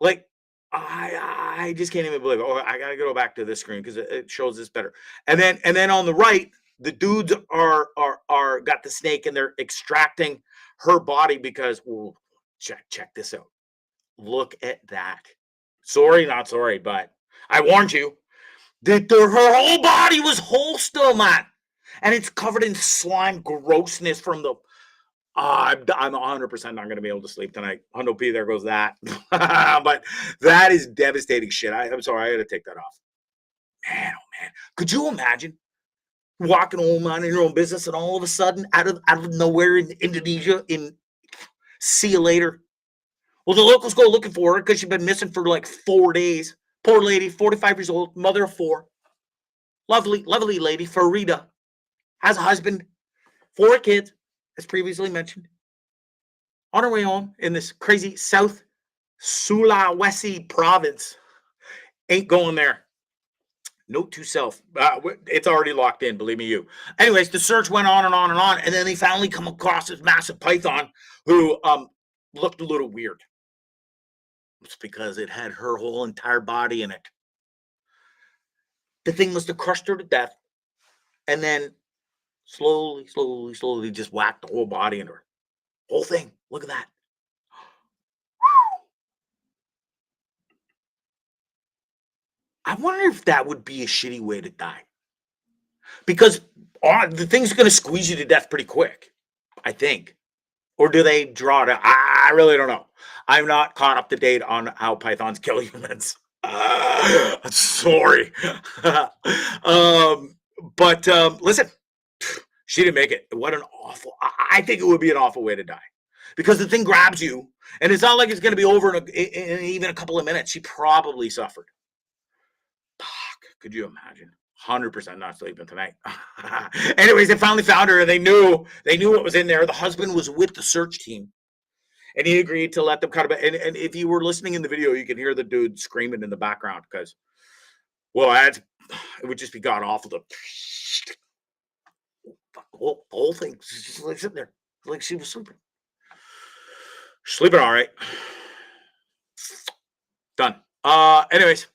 Like I just can't even believe it. Oh, I gotta go back to this screen because it shows this better. And then on the right, the dudes are got the snake and they're extracting her body because check this out. Look at that. Sorry, not sorry, but I warned you. Her whole body was whole still, man. And it's covered in slime grossness from the... I'm 100% not going to be able to sleep tonight. Hundo P, there goes that. But that is devastating shit. I'm sorry, I got to take that off. Man, oh man. Could you imagine walking home, minding your own business, and all of a sudden, out of nowhere in Indonesia, see you later. Well, the locals go looking for her because she's been missing for like 4 days. Poor lady, 45 years old, mother of 4. Lovely lady, Farida. Has a husband, 4 kids, as previously mentioned. On her way home in this crazy South Sulawesi province. Ain't going there. Note to self. It's already locked in, believe me you. Anyways, the search went on and on and on, and then they finally come across this massive python who looked a little weird. It's because it had her whole entire body in it. The thing must have crushed her to death and then slowly just whacked the whole body into her. Whole thing. Look at that. I wonder if that would be a shitty way to die. Because the thing's going to squeeze you to death pretty quick, I think. Or do they draw it out? I really don't know. I'm not caught up to date on how pythons kill humans. Sorry. But listen, she didn't make it. What an awful... I think it would be an awful way to die. Because the thing grabs you, and it's not like it's going to be over in even a couple of minutes. She probably suffered. Fuck, could you imagine? 100% not sleeping tonight. Anyways, they finally found her, and they knew what was in there. The husband was with the search team, and he agreed to let them cut it. And if you were listening in the video, you can hear the dude screaming in the background because, well, it would just be god awful. The whole thing, she's just like sitting there, like she was sleeping. Sleeping all right. Done. Anyways,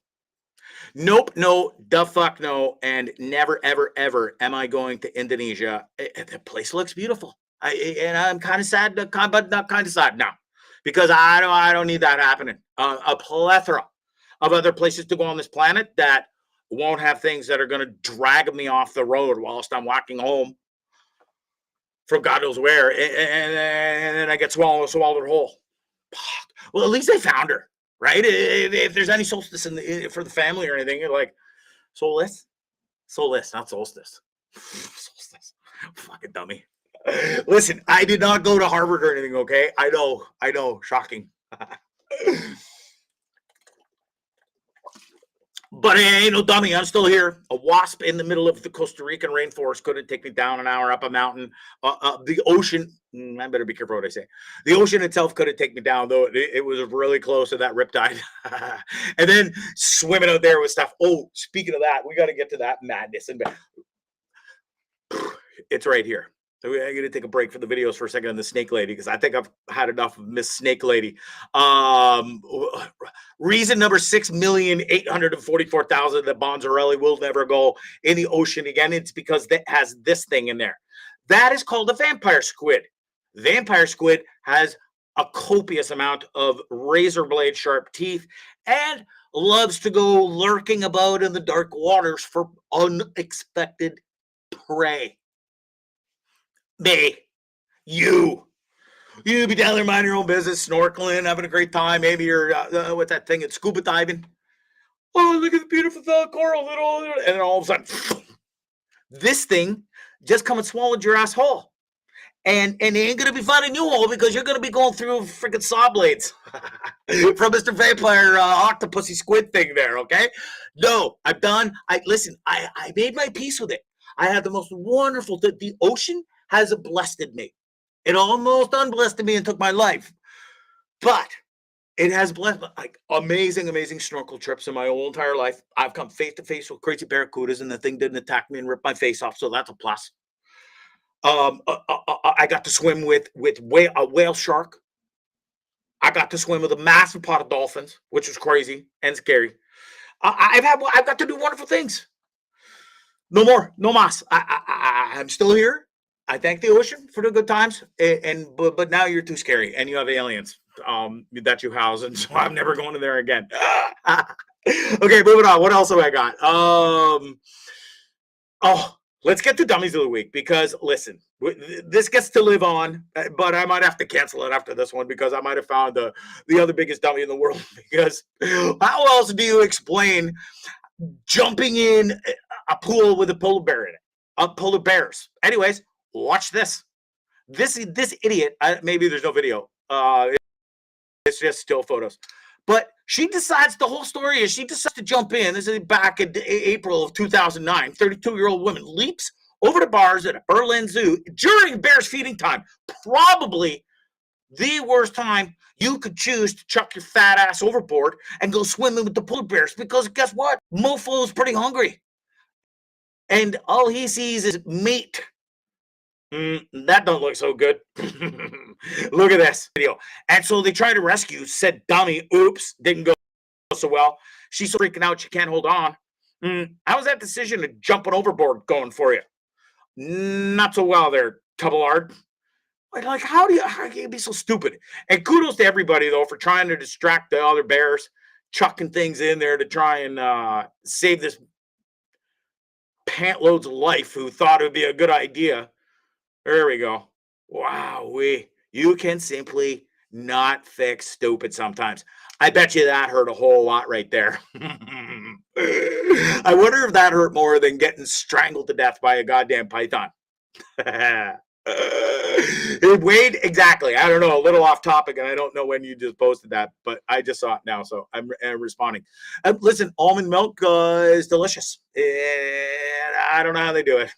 Nope, no, the fuck no, and never, ever, ever am I going to Indonesia. The place looks beautiful. And I'm kind of sad, but not kind of sad now, because I don't need that happening. A plethora of other places to go on this planet that won't have things that are going to drag me off the road whilst I'm walking home from God knows where, and then I get swallowed whole. Well, at least they found her, right? If there's any solstice for the family or anything, you're like, soulless, not solstice. Solstice, fucking dummy. Listen, I did not go to Harvard or anything, okay? I know, shocking. But I ain't no dummy. I'm still here. A wasp in the middle of the Costa Rican rainforest couldn't take me down an hour up a mountain. The ocean, I better be careful what I say. The ocean itself couldn't take me down, though. It was really close to that riptide. And then swimming out there with stuff. Oh, speaking of that, we got to get to that madness. And it's right here. So I'm going to take a break from the videos for a second on the Snake Lady, because I think I've had enough of Miss Snake Lady. Reason number 6,844,000 that Bondzarelli will never go in the ocean again. It's because it has this thing in there. That is called a vampire squid. Vampire squid has a copious amount of razor blade sharp teeth and loves to go lurking about in the dark waters for unexpected prey. You be down there minding your own business, snorkeling, having a great time. Maybe you're what's that thing? It's scuba diving. Oh, look at the beautiful coral, and then all of a sudden, this thing just come and swallowed your asshole, and it ain't gonna be finding you hole, because you're gonna be going through freaking saw blades from Mr. Vampire Octopusy Squid thing there. Okay, no, I'm done. I made my peace with it. I had the most wonderful. The ocean has blessed me. It almost unblessed me and took my life, but it has blessed, like, amazing snorkel trips in my whole entire life. I've come face to face with crazy barracudas, and the thing didn't attack me and rip my face off, so that's a plus. I got to swim with a whale shark. I got to swim with a massive pot of dolphins, which was crazy and scary. I've got to do wonderful things. No more, no mas. I'm still here. I thank the ocean for the good times, but now you're too scary, and you have aliens that you house, and so I'm never going to there again. Okay, moving on. What else have I got? Let's get to Dummies of the Week, because listen, this gets to live on, but I might have to cancel it after this one, because I might have found the other biggest dummy in the world. Because how else do you explain jumping in a pool with a polar bear in it? Polar bears. Anyways. Watch this. This idiot. Maybe there's no video. It's just still photos. But she decides, the whole story is, she decides to jump in. This is back in April of 2009. 32-year-old woman leaps over the bars at a Berlin zoo during bears feeding time. Probably the worst time you could choose to chuck your fat ass overboard and go swimming with the polar bears, because guess what? Mofo's pretty hungry. And all he sees is meat. That don't look so good. Look at this video. And so they try to rescue said dummy. Oops, didn't go so well. She's so freaking out she can't hold on. How's that decision of jumping overboard going for you? Not so well there, Tubbleard. Like, how can you be so stupid? And kudos to everybody, though, for trying to distract the other bears, chucking things in there to try and save this pantload's life, who thought it would be a good idea. There we go. Wow, you can simply not fix stupid sometimes. I bet you that hurt a whole lot right there. I wonder if that hurt more than getting strangled to death by a goddamn python. Wade, exactly. I don't know, a little off topic, and I don't know when you just posted that, but I just saw it now, so I'm responding. Listen, almond milk is delicious, and I don't know how they do it.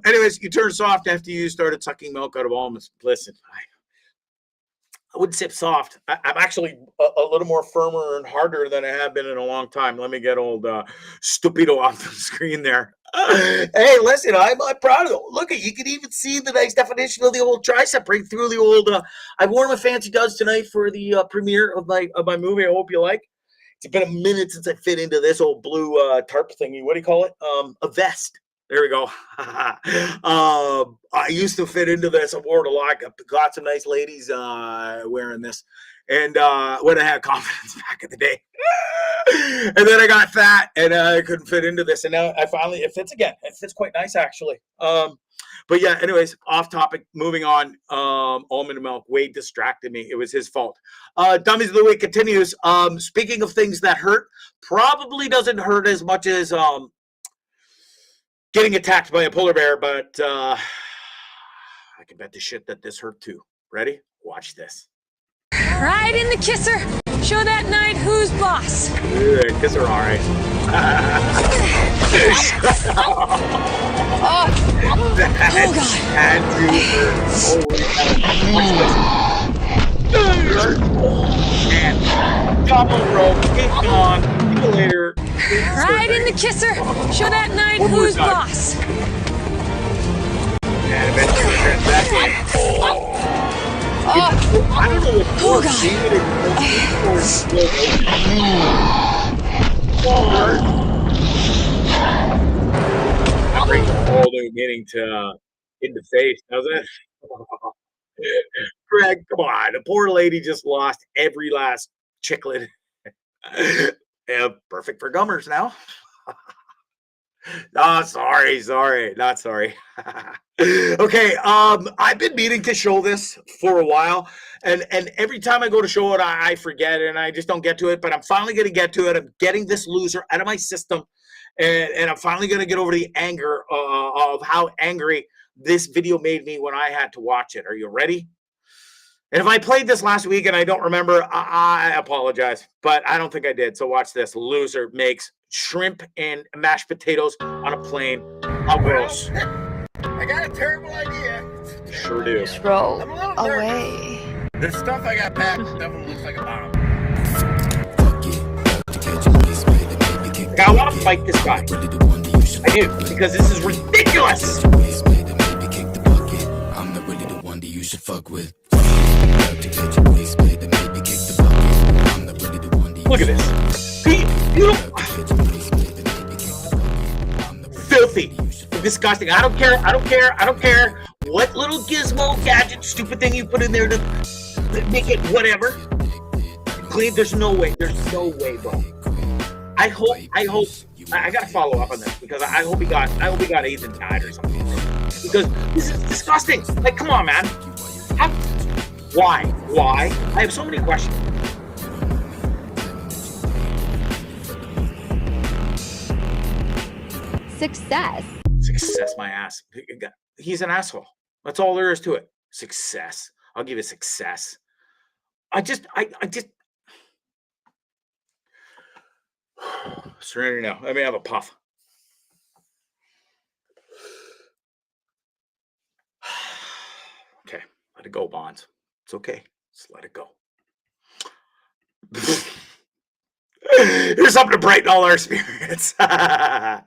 Anyways, you turn soft after you started sucking milk out of almonds. Listen, I wouldn't say soft. I'm actually a little more firmer and harder than I have been in a long time. Let me get old Stupido off the screen there. Hey, listen, I'm proud of it. Look, you can even see the nice definition of the old tricep right through the old. I wore my fancy duds tonight for the premiere of my movie. I hope you like. It's been a minute since I fit into this old blue tarp thingy. What do you call it? A vest. There we go. I used to fit into this. I wore it a lot. Got some nice ladies wearing this. And when I had confidence back in the day. And then I got fat and I couldn't fit into this. And now it fits again. It fits quite nice, actually. But yeah, anyways, off topic, moving on. Almond milk, Wade distracted me. It was his fault. Dummies of the week continues. Speaking of things that hurt, probably doesn't hurt as much as getting attacked by a polar bear, but I can bet the shit that this hurt too. Ready? Watch this. Right in the kisser. Show that knight who's boss. Yeah, kisser, all right. Oh God. And double rope, keep on. See you later. Right in the kisser. Show that knight who's boss. And eventually turns back in. I don't know if that brings all the meaning to in the face, doesn't it? Greg, come on. The poor lady just lost every last chicklet. Yeah, perfect for gummers now. Oh, sorry, not sorry. Okay, I've been meaning to show this for a while, and every time I go to show it, I forget it, and I just don't get to it, but I'm finally going to get to it. I'm getting this loser out of my system, and I'm finally going to get over the anger of how angry this video made me when I had to watch it. Are you ready? And if I played this last week and I don't remember, I apologize, but I don't think I did. So watch this. Loser makes shrimp and mashed potatoes on a plane. How gross. I got a terrible idea. Sure do. Throw away. This stuff I got packed definitely looks like a bomb. Now, I want to fight this guy. I do, because this is ridiculous. I'm not really the one that you should fuck with. Look at this. Filthy. Disgusting. I don't care what little gizmo, gadget, stupid thing you put in there to make it whatever. Clean. There's no way, bro. I hope. I gotta follow up on this because I hope he got AIDS and died or something. Because this is disgusting. Like, come on, man. Why? I have so many questions. Success, my ass. He's an asshole. That's all there is to it. Success. I'll give you success. I just. Serenity now. Let me have a puff. Okay, let it go, Bonds. It's okay. Just let it go. Here's something to brighten all our spirits. I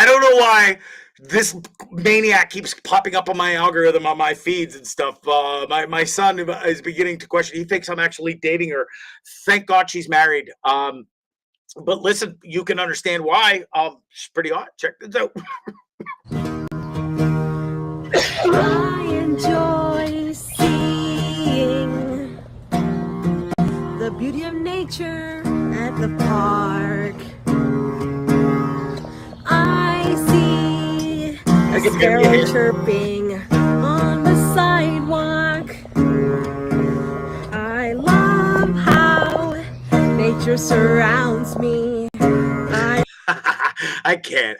don't know why this maniac keeps popping up on my algorithm, on my feeds and stuff. My son is beginning to question. He thinks I'm actually dating her. Thank God she's married. But listen, you can understand why. She's pretty hot. Check this out. I enjoy seeing the beauty of nature at the park. I see a sparrow chirping on the sidewalk. I love how nature surrounds me. I can't.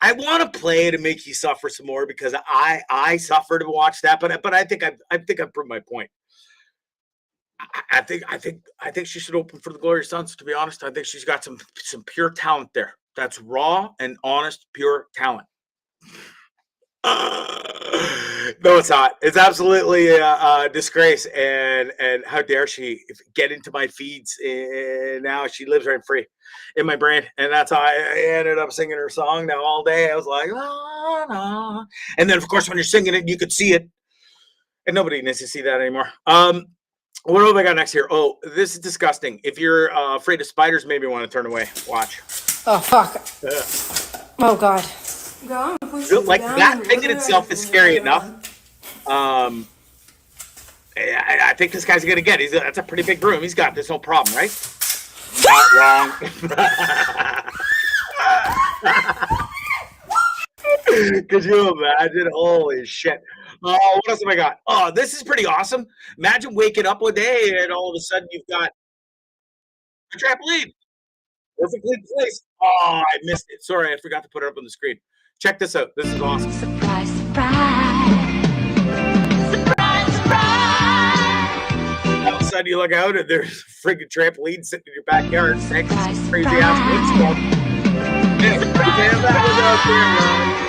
I want to play to make you suffer some more because I suffer to watch that, but I think I've proved my point. I think she should open for the Glorious Sons. To be honest, I think she's got some pure talent there. That's raw and honest, pure talent. No, it's not. It's absolutely a disgrace, and how dare she get into my feeds? And now she lives rent free in my brain, and that's how I ended up singing her song. Now all day I was like, la, la. And then of course when you're singing it, you could see it, and nobody needs to see that anymore. What have I got next here? Oh, this is disgusting. If you're afraid of spiders, maybe you want to turn away. Watch. Oh, fuck. Oh, God. Like that thing in itself is scary enough. I think this guy's gonna get. That's a pretty big room. He's got this, no problem, right? Not wrong. Could you imagine? Holy shit! What else have I got? Oh, this is pretty awesome. Imagine waking up one day and all of a sudden you've got a trampoline. Perfectly placed. Oh, I missed it. Sorry, I forgot to put it up on the screen. Check this out. This is awesome. Surprise, surprise. Surprise, surprise. All of a sudden you look out and there's a friggin' trampoline sitting in your backyard. Thanks, crazy ass windstorm.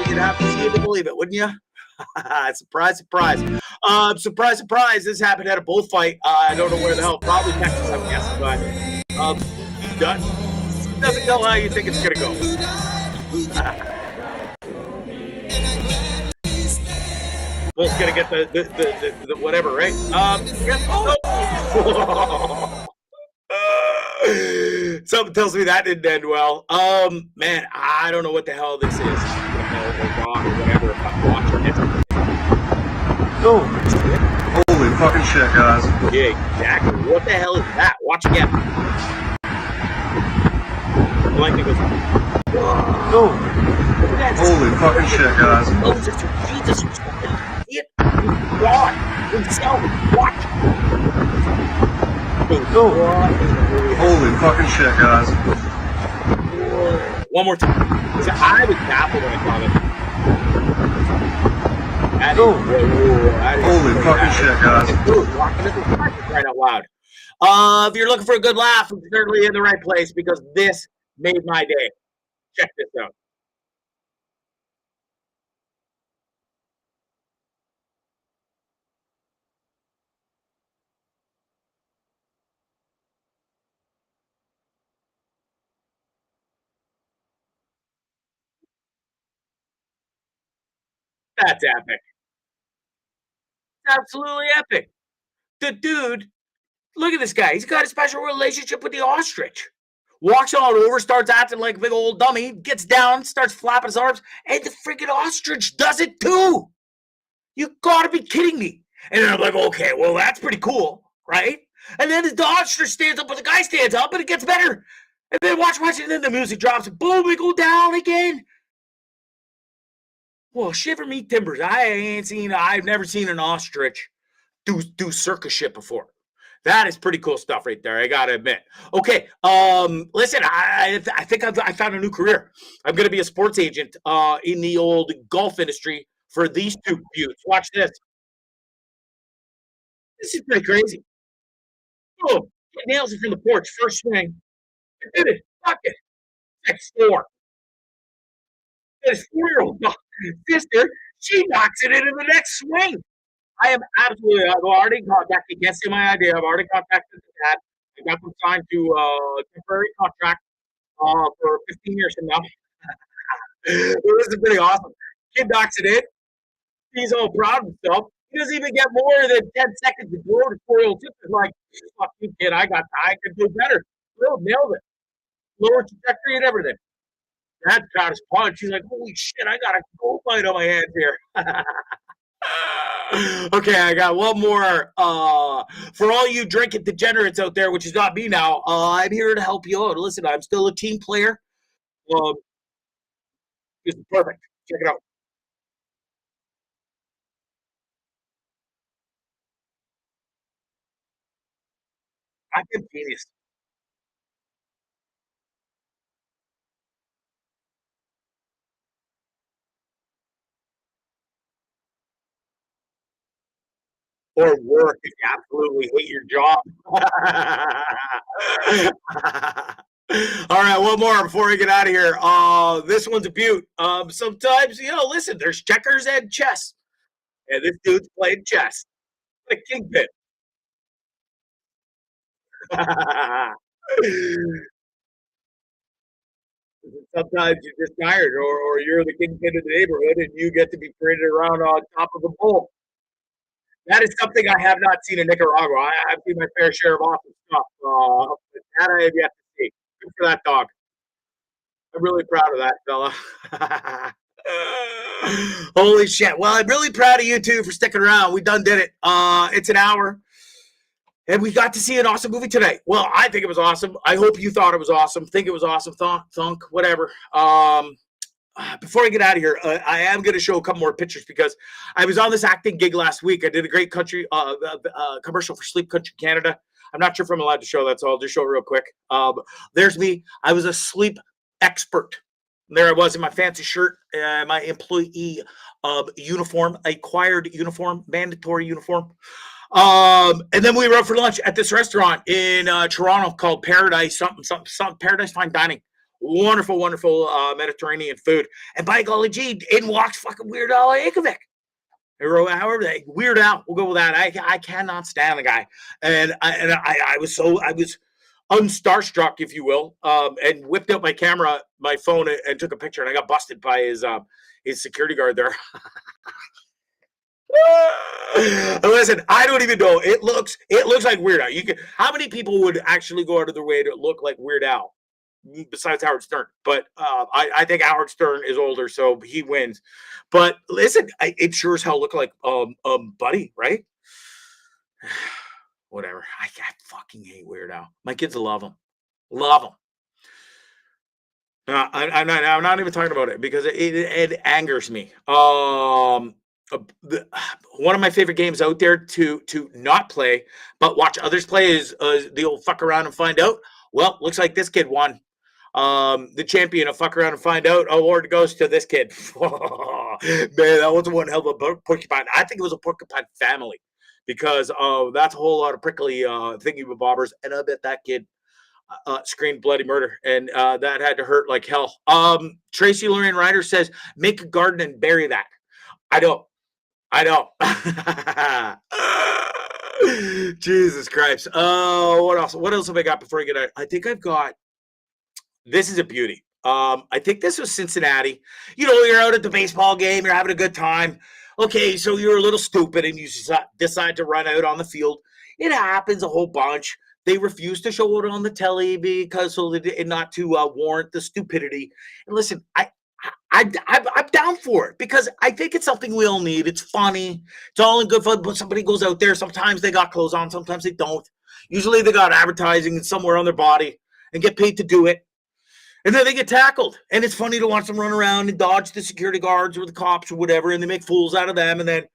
You'd have to see it to believe it, wouldn't you? Surprise, surprise. Surprise, surprise. This happened at a bullfight. I don't know where the hell. Probably Texas, I'm guessing. But doesn't tell how you think it's going to go. Bull's going to get the whatever, right? Something tells me that didn't end well. Man, I don't know what the hell this is. Whatever. I'm watching it. Oh, holy fucking shit, guys. Yeah, exactly. What the hell is that? Watch again. Lightning goes. Oh, holy fucking shit, guys. Oh, Jesus. It God himself. Watch. Oh, holy fucking shit, guys. One more time. I was baffled when I saw it. Holy fucking shit, guys. Walking into the right out loud. If you're looking for a good laugh, you're certainly in the right place because this made my day. Check this out. That's epic. Absolutely epic. The dude, look at this guy. He's got a special relationship with the ostrich. Walks all over, starts acting like a big old dummy, gets down, starts flapping his arms, and the freaking ostrich does it too. You gotta be kidding me. And then I'm like, okay, well, that's pretty cool, right? And then the ostrich stands up, but the guy stands up, and it gets better. And then watch, and then the music drops, and boom, we go down again. Well, shiver me timbers. I've never seen an ostrich do circus shit before. That is pretty cool stuff right there. I gotta admit. Okay, listen, I think I found a new career. I'm gonna be a sports agent in the old golf industry for these two buttes. Watch this. This is pretty crazy. Boom, nails it from the porch. First swing. I did it. Fuck it. Next four. This 4-year-old sister, she knocks it into the next swing. I've already contacted, guess my idea. I've already contacted the dad. I got them signed to a temporary contract for 15 years from now. This is pretty awesome. Kid knocks it in. He's all proud of himself. He doesn't even get more than 10 seconds to grow to 4-year-old sister. Like, fuck you, kid. I could do better. Nailed it. Lower trajectory and everything. Dad got his punch. He's like, holy shit, I got a gold fight on my hands here. Okay, I got one more. For all you drinking degenerates out there, which is not me now, I'm here to help you out. Listen, I'm still a team player. This is perfect. Check it out. I'm genius. Or work if you absolutely hate your job. All right, one more before we get out of here. This one's a beaut. Sometimes, listen, there's checkers and chess. And this dude's playing chess. The kingpin. Sometimes you're just tired, or you're the kingpin of the neighborhood and you get to be paraded around on top of the bull. That is something I have not seen in Nicaragua. I've seen my fair share of awesome stuff. But that I have yet to see. Good for that dog. I'm really proud of that fella. Holy shit. Well, I'm really proud of you two for sticking around. We done did it. It's an hour. And we got to see an awesome movie today. Well, I think it was awesome. I hope you thought it was awesome. Think it was awesome. Thunk, whatever. Before I get out of here, I am going to show a couple more pictures because I was on this acting gig last week. I did a great country commercial for Sleep Country Canada. I'm not sure if I'm allowed to show that, so I'll just show it real quick. There's me. I was a sleep expert. There I was in my fancy shirt, my employee uniform, acquired uniform, mandatory uniform. And then we were out for lunch at this restaurant in Toronto called Paradise something, Paradise Fine Dining. Wonderful, wonderful Mediterranean food. And by golly gee, in walks fucking Weird Al Yankovic. However, Weird Al, we'll go with that. I cannot stand the guy. And I was unstarstruck, if you will, and whipped out my camera, my phone, and took a picture, and I got busted by his security guard there. Listen, I don't even know. It looks like Weird Al. How many people would actually go out of their way to look like Weird Al besides Howard Stern? But I think Howard Stern is older, so he wins. But listen, it sure as hell looked like Buddy, right? Whatever. I fucking hate Weird Al. My kids love him. Love him. I'm not even talking about it because it angers me. One of my favorite games out there to not play but watch others play is the old fuck around and find out. Well, looks like this kid won. The champion of fuck around and find out award goes to this kid. Man, that was one hell of a porcupine. I think it was a porcupine family because that's a whole lot of prickly thingy bobbers, and I bet that kid screamed bloody murder, and that had to hurt like hell. Tracy Lorraine Ryder says, make a garden and bury that. I know. Jesus Christ. Oh, what else? What else have I got before I get out? I think I've got. This is a beauty. I think this was Cincinnati. You know, you're out at the baseball game, you're having a good time. Okay, so you're a little stupid and you decide to run out on the field. It happens a whole bunch. They refuse to show it on the telly because not to warrant the stupidity. And listen, I'm down for it because I think it's something we all need. It's funny. It's all in good fun, but somebody goes out there. Sometimes they got clothes on. Sometimes they don't. Usually they got advertising somewhere on their body and get paid to do it. And then they get tackled. And it's funny to watch them run around and dodge the security guards or the cops or whatever, and they make fools out of them. And then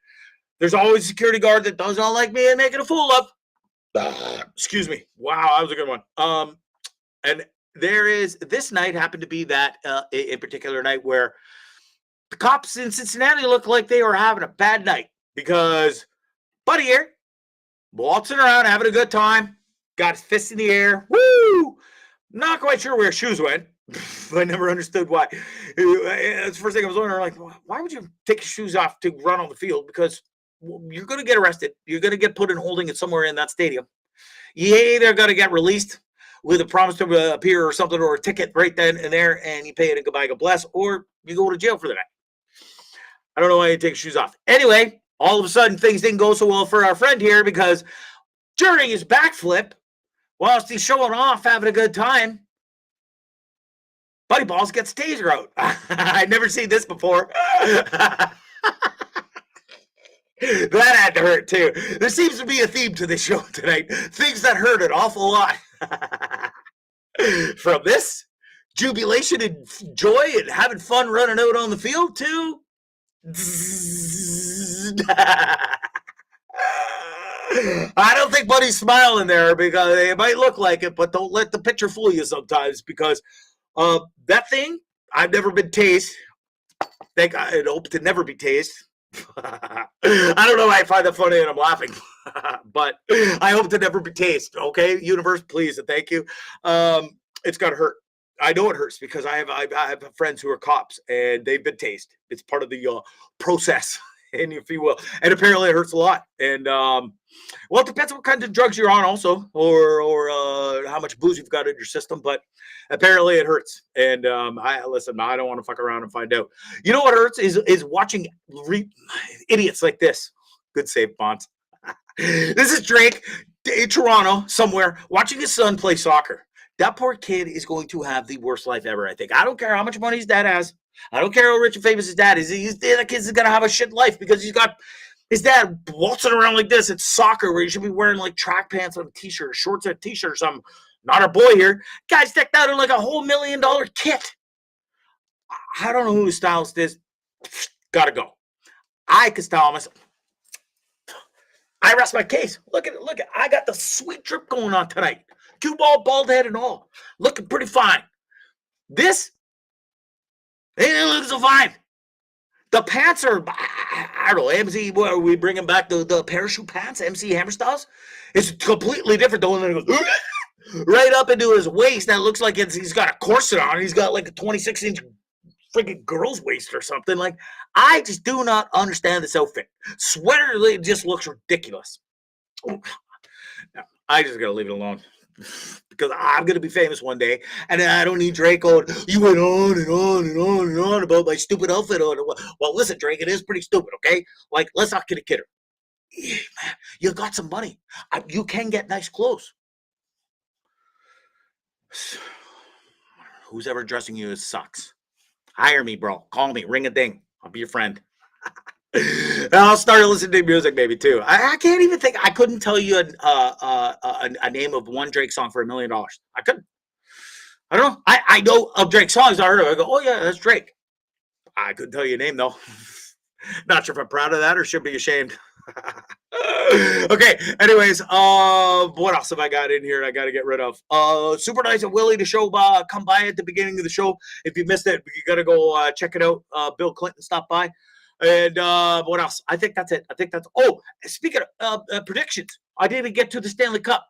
there's always a security guard that does not like me and making a fool of. Excuse me. Wow, that was a good one. And this night happened to be that a particular night where the cops in Cincinnati looked like they were having a bad night because Buddy here, waltzing around, having a good time, got his fist in the air. Woo! Not quite sure where his shoes went. I never understood why. That's the first thing I was wondering, like, why would you take your shoes off to run on the field? Because you're going to get arrested. You're going to get put in holding it somewhere in that stadium. You either got to get released with a promise to appear or something, or a ticket right then and there, and you pay it and goodbye, God bless, or you go to jail for the night. I don't know why you take your shoes off. Anyway, all of a sudden, things didn't go so well for our friend here because during his backflip, whilst he's showing off, having a good time, Buddy Balls gets taser out. I'd never seen this before. That had to hurt, too. There seems to be a theme to this show tonight. Things that hurt an awful lot. From this, jubilation and joy and having fun running out on the field, to I don't think Buddy's smiling there because it might look like it, but don't let the picture fool you sometimes because that thing, I've never been tased. I'd hope to never be tased. I don't know why I find that funny and I'm laughing, but I hope to never be tased. Okay, universe, please and thank you. It's got to hurt. I know it hurts because I have friends who are cops and they've been tased. It's part of the process, and if you will, and apparently it hurts a lot. And well, it depends on what kind of drugs you're on, also, or how much booze you've got in your system. But apparently it hurts. And I don't want to fuck around and find out. You know what hurts is watching idiots like this. Good save, Bonds. This is Drake in Toronto somewhere watching his son play soccer. That poor kid is going to have the worst life ever, I think. I don't care how much money his dad has. I don't care how rich and famous his dad is. That kid's going to have a shit life because he's got his dad waltzing around like this. It's soccer where he should be wearing like track pants and a t-shirt, or shorts and a t-shirt or something. Not a boy here. Guy's decked out in like a whole $1 million kit. I don't know who his stylist is. Gotta go. I could style myself. I rest my case. Look at it. Look at it. I got the sweet drip going on tonight. Cue ball, bald head, and all. Looking pretty fine. This, they didn't look so fine. The pants are, I don't know, MC, what are we bringing back the parachute pants, MC Hammer styles? It's completely different. The one that goes right up into his waist. That looks like he's got a corset on. He's got like a 26-inch freaking girl's waist or something. Like, I just do not understand this outfit. Sweater just looks ridiculous. I just gotta leave it alone because I'm gonna be famous one day, and I don't need Drake going. You went on and on and on and on about my stupid outfit. Well, listen, Drake, it is pretty stupid. Okay, like let's not get a kidder. Yeah, man, you got some money. You can get nice clothes. Who's ever dressing you as sucks? Hire me, bro. Call me. Ring a ding. I'll be your friend. I'll start listening to music, maybe, too. I can't even think. I couldn't tell you a name of one Drake song for $1 million. I couldn't. I don't know. I know of Drake songs. I heard of it. I go, oh, yeah, that's Drake. I couldn't tell you a name, though. Not sure if I'm proud of that or should be ashamed. Okay, anyways, what else have I got in here I got to get rid of? Super nice of Willie to show come by at the beginning of the show. If you missed it, you got to go check it out. Bill Clinton stopped by. And what else? I think that's it. Oh, speaking of predictions, I didn't even get to the Stanley Cup.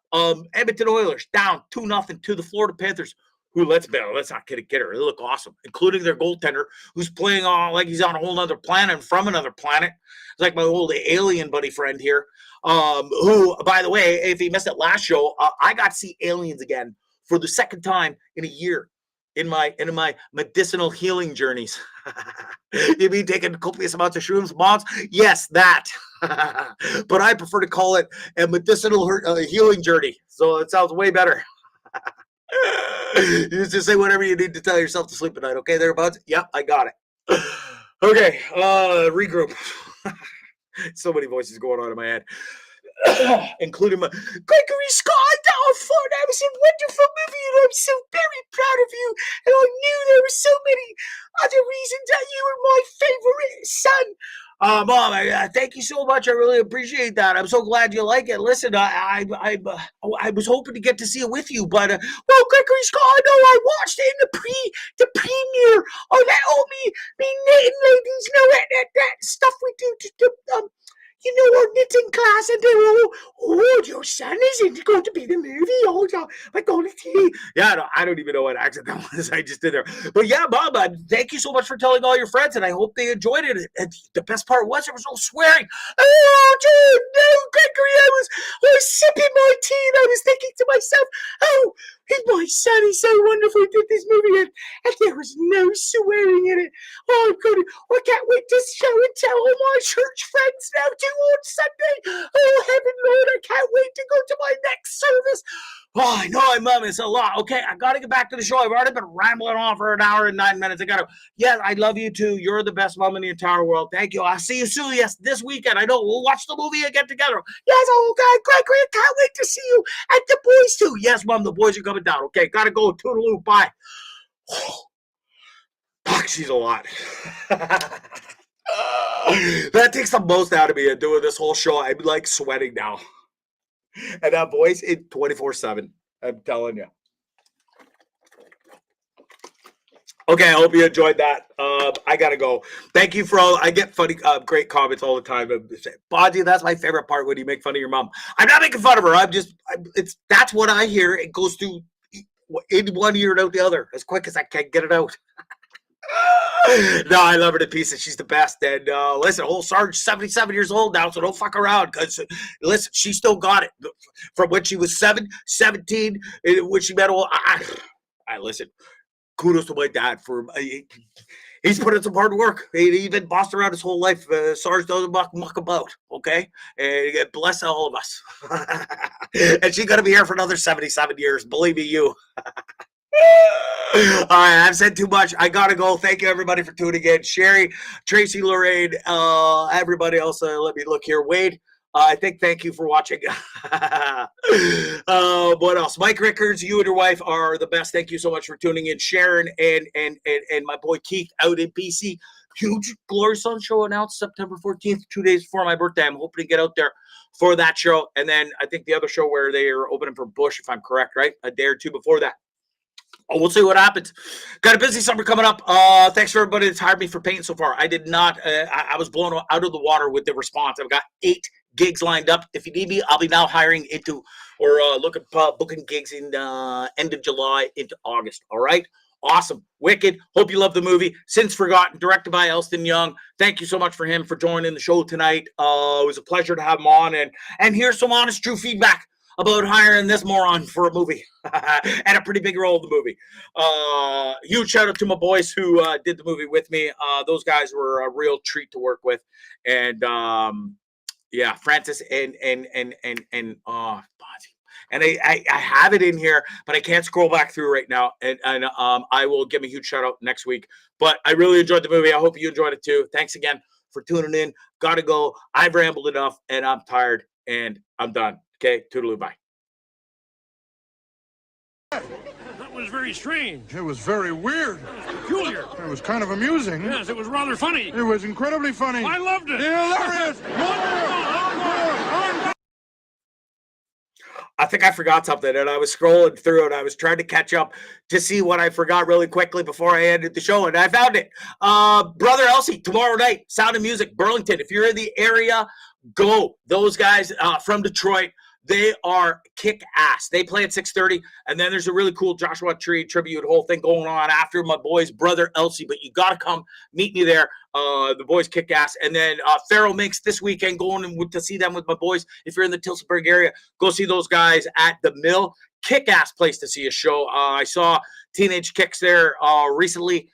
Edmonton Oilers down 2-0 to the Florida Panthers. Who, let's not get a kidder. They look awesome, including their goaltender, who's playing like he's on a whole other planet and from another planet. It's like my old alien buddy friend here, who, by the way, if he missed it last show, I got to see aliens again for the second time in a year in my medicinal healing journeys. You mean taking copious amounts of shrooms, moms? Yes, that. But I prefer to call it a medicinal healing journey. So it sounds way better. You just say whatever you need to tell yourself to sleep at night. Okay, thereabouts? Yep, I got it. Okay, regroup. So many voices going on in my head. Including my Gregory Scott. Oh, fun. That was a wonderful movie, and I'm so very proud of you. And I knew there were so many other reasons that you were my favorite son. Mom, thank you so much. I really appreciate that. I'm so glad you like it. Listen, I was hoping to get to see it with you, but well, Gregory Scott, I know I watched it in the premiere. Oh, that old me knitting ladies know that stuff we do to our knitting class, and they were, oh, your son isn't going to be the movie. Oh, my God, yeah, I don't even know what accent that was. I just did there. But yeah, Mom, thank you so much for telling all your friends, and I hope they enjoyed it. And the best part was there was no swearing. Oh, dude, no, Gregory, I was sipping my tea, and I was thinking to myself, oh, my son is so wonderful. He did this movie, and there was no swearing in it. Oh, God, I can't wait to show and tell all my church friends now too on Sunday. Oh, heaven, Lord, I can't wait to go to my next service. Oh, I know, Mom, it's a lot. Okay, I got to get back to the show. I've already been rambling on for 1 hour and 9 minutes. Yes, I love you too. You're the best mom in the entire world. Thank you. I'll see you soon. Yes, this weekend. I know. We'll watch the movie and get together. Yes, okay, Gregory, I can't wait to see you and the boys too. Yes, Mom, the boys are coming down. Okay, got to go. Toodaloo. Bye. Fuck, she's a lot. That takes the most out of me in doing this whole show. I'm like sweating now. And that voice in 24/7. I'm telling you. Okay, I hope you enjoyed that. I gotta go. Thank you for all. I get funny, great comments all the time. Bondzee, that's my favorite part when you make fun of your mom. I'm not making fun of her. That's what I hear. It goes through in one ear and out the other as quick as I can get it out. No, I love her to pieces. She's the best. And listen, old Sarge, 77 years old now, so don't fuck around. Because listen, she still got it from when she was 17, when she met all. I listen. Kudos to my dad for He's put in some hard work. He's been bossed around his whole life. Sarge doesn't muck about, okay? And bless all of us. And she's going to be here for another 77 years. Believe me, you. All right, I've said too much. I got to go. Thank you, everybody, for tuning in. Sherry, Tracy, Lorraine, everybody else. Let me look here. Wade. I think thank you for watching. What else? Mike Rickards, you and your wife are the best. Thank you so much for tuning in. Sharon and my boy Keith out in BC. Huge Glory Sun show announced September 14th, 2 days before my birthday. I'm hoping to get out there for that show. And then I think the other show where they are opening for Bush, if I'm correct, right? A day or two before that. Oh, we'll see what happens. Got a busy summer coming up. Thanks for everybody that's hired me for painting so far. I did not. I was blown out of the water with the response. I've got 8 gigs lined up. If you need me, I'll be now hiring into or booking gigs in end of July into August. All right. Awesome. Wicked. Hope you love the movie. Since Forgotten, directed by Elstan Yong. Thank you so much for him for joining the show tonight. It was a pleasure to have him on. And here's some honest, true feedback about hiring this moron for a movie and a pretty big role in the movie. Huge shout out to my boys who did the movie with me. Those guys were a real treat to work with. And yeah, Francis and Bondzee. And I have it in here, but I can't scroll back through right now. And I will give a huge shout out next week. But I really enjoyed the movie. I hope you enjoyed it too. Thanks again for tuning in. Gotta go. I've rambled enough and I'm tired and I'm done. Okay, toodaloo, bye. That was very strange. It was very weird. Peculiar. It was kind of amusing. Yes, it was rather funny. It was incredibly funny. I loved it. Hilarious. I think I forgot something, and I was scrolling through, and I was trying to catch up to see what I forgot really quickly before I ended the show, and I found it. Brother Elsie, tomorrow night, Sound of Music, Burlington. If you're in the area, go. Those guys from Detroit, they are kick-ass. They play at 6:30, and then there's a really cool Joshua Tree tribute whole thing going on after my boys, Brother Elsie, but you got to come meet me there. The boys kick ass. And then Pharaoh Minks this weekend, going to see them with my boys. If you're in the Tillsonburg area, go see those guys at the Mill. Kick ass place to see a show. I saw Teenage Kicks there recently.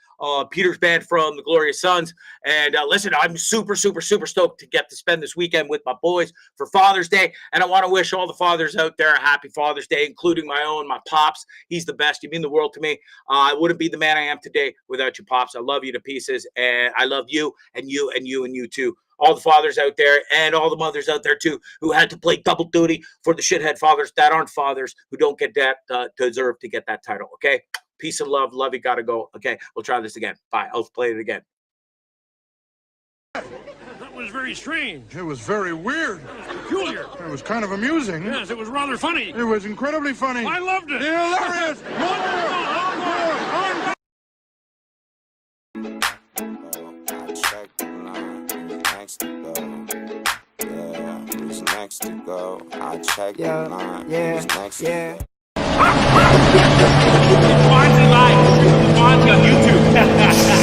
Peter's band from the Glorious Sons. And listen, I'm super, super, super stoked to get to spend this weekend with my boys for Father's Day. And I want to wish all the fathers out there a happy Father's Day, including my own, my pops. He's the best. You mean the world to me. I wouldn't be the man I am today without your pops. I love you to pieces. And I love you and you and you and you too. All the fathers out there and all the mothers out there too who had to play double duty for the shithead fathers that aren't fathers, who don't get that, deserve to get that title. Okay. Peace and love. Love you. Gotta go. Okay. We'll try this again. Bye. I'll play it again. That was very strange. It was very weird. Peculiar. It was kind of amusing. Yes, it was rather funny. It was incredibly funny. I loved it. Hilarious. Next to go, I check the line. Who's next to go? Bondzee Live. Bondzee on YouTube.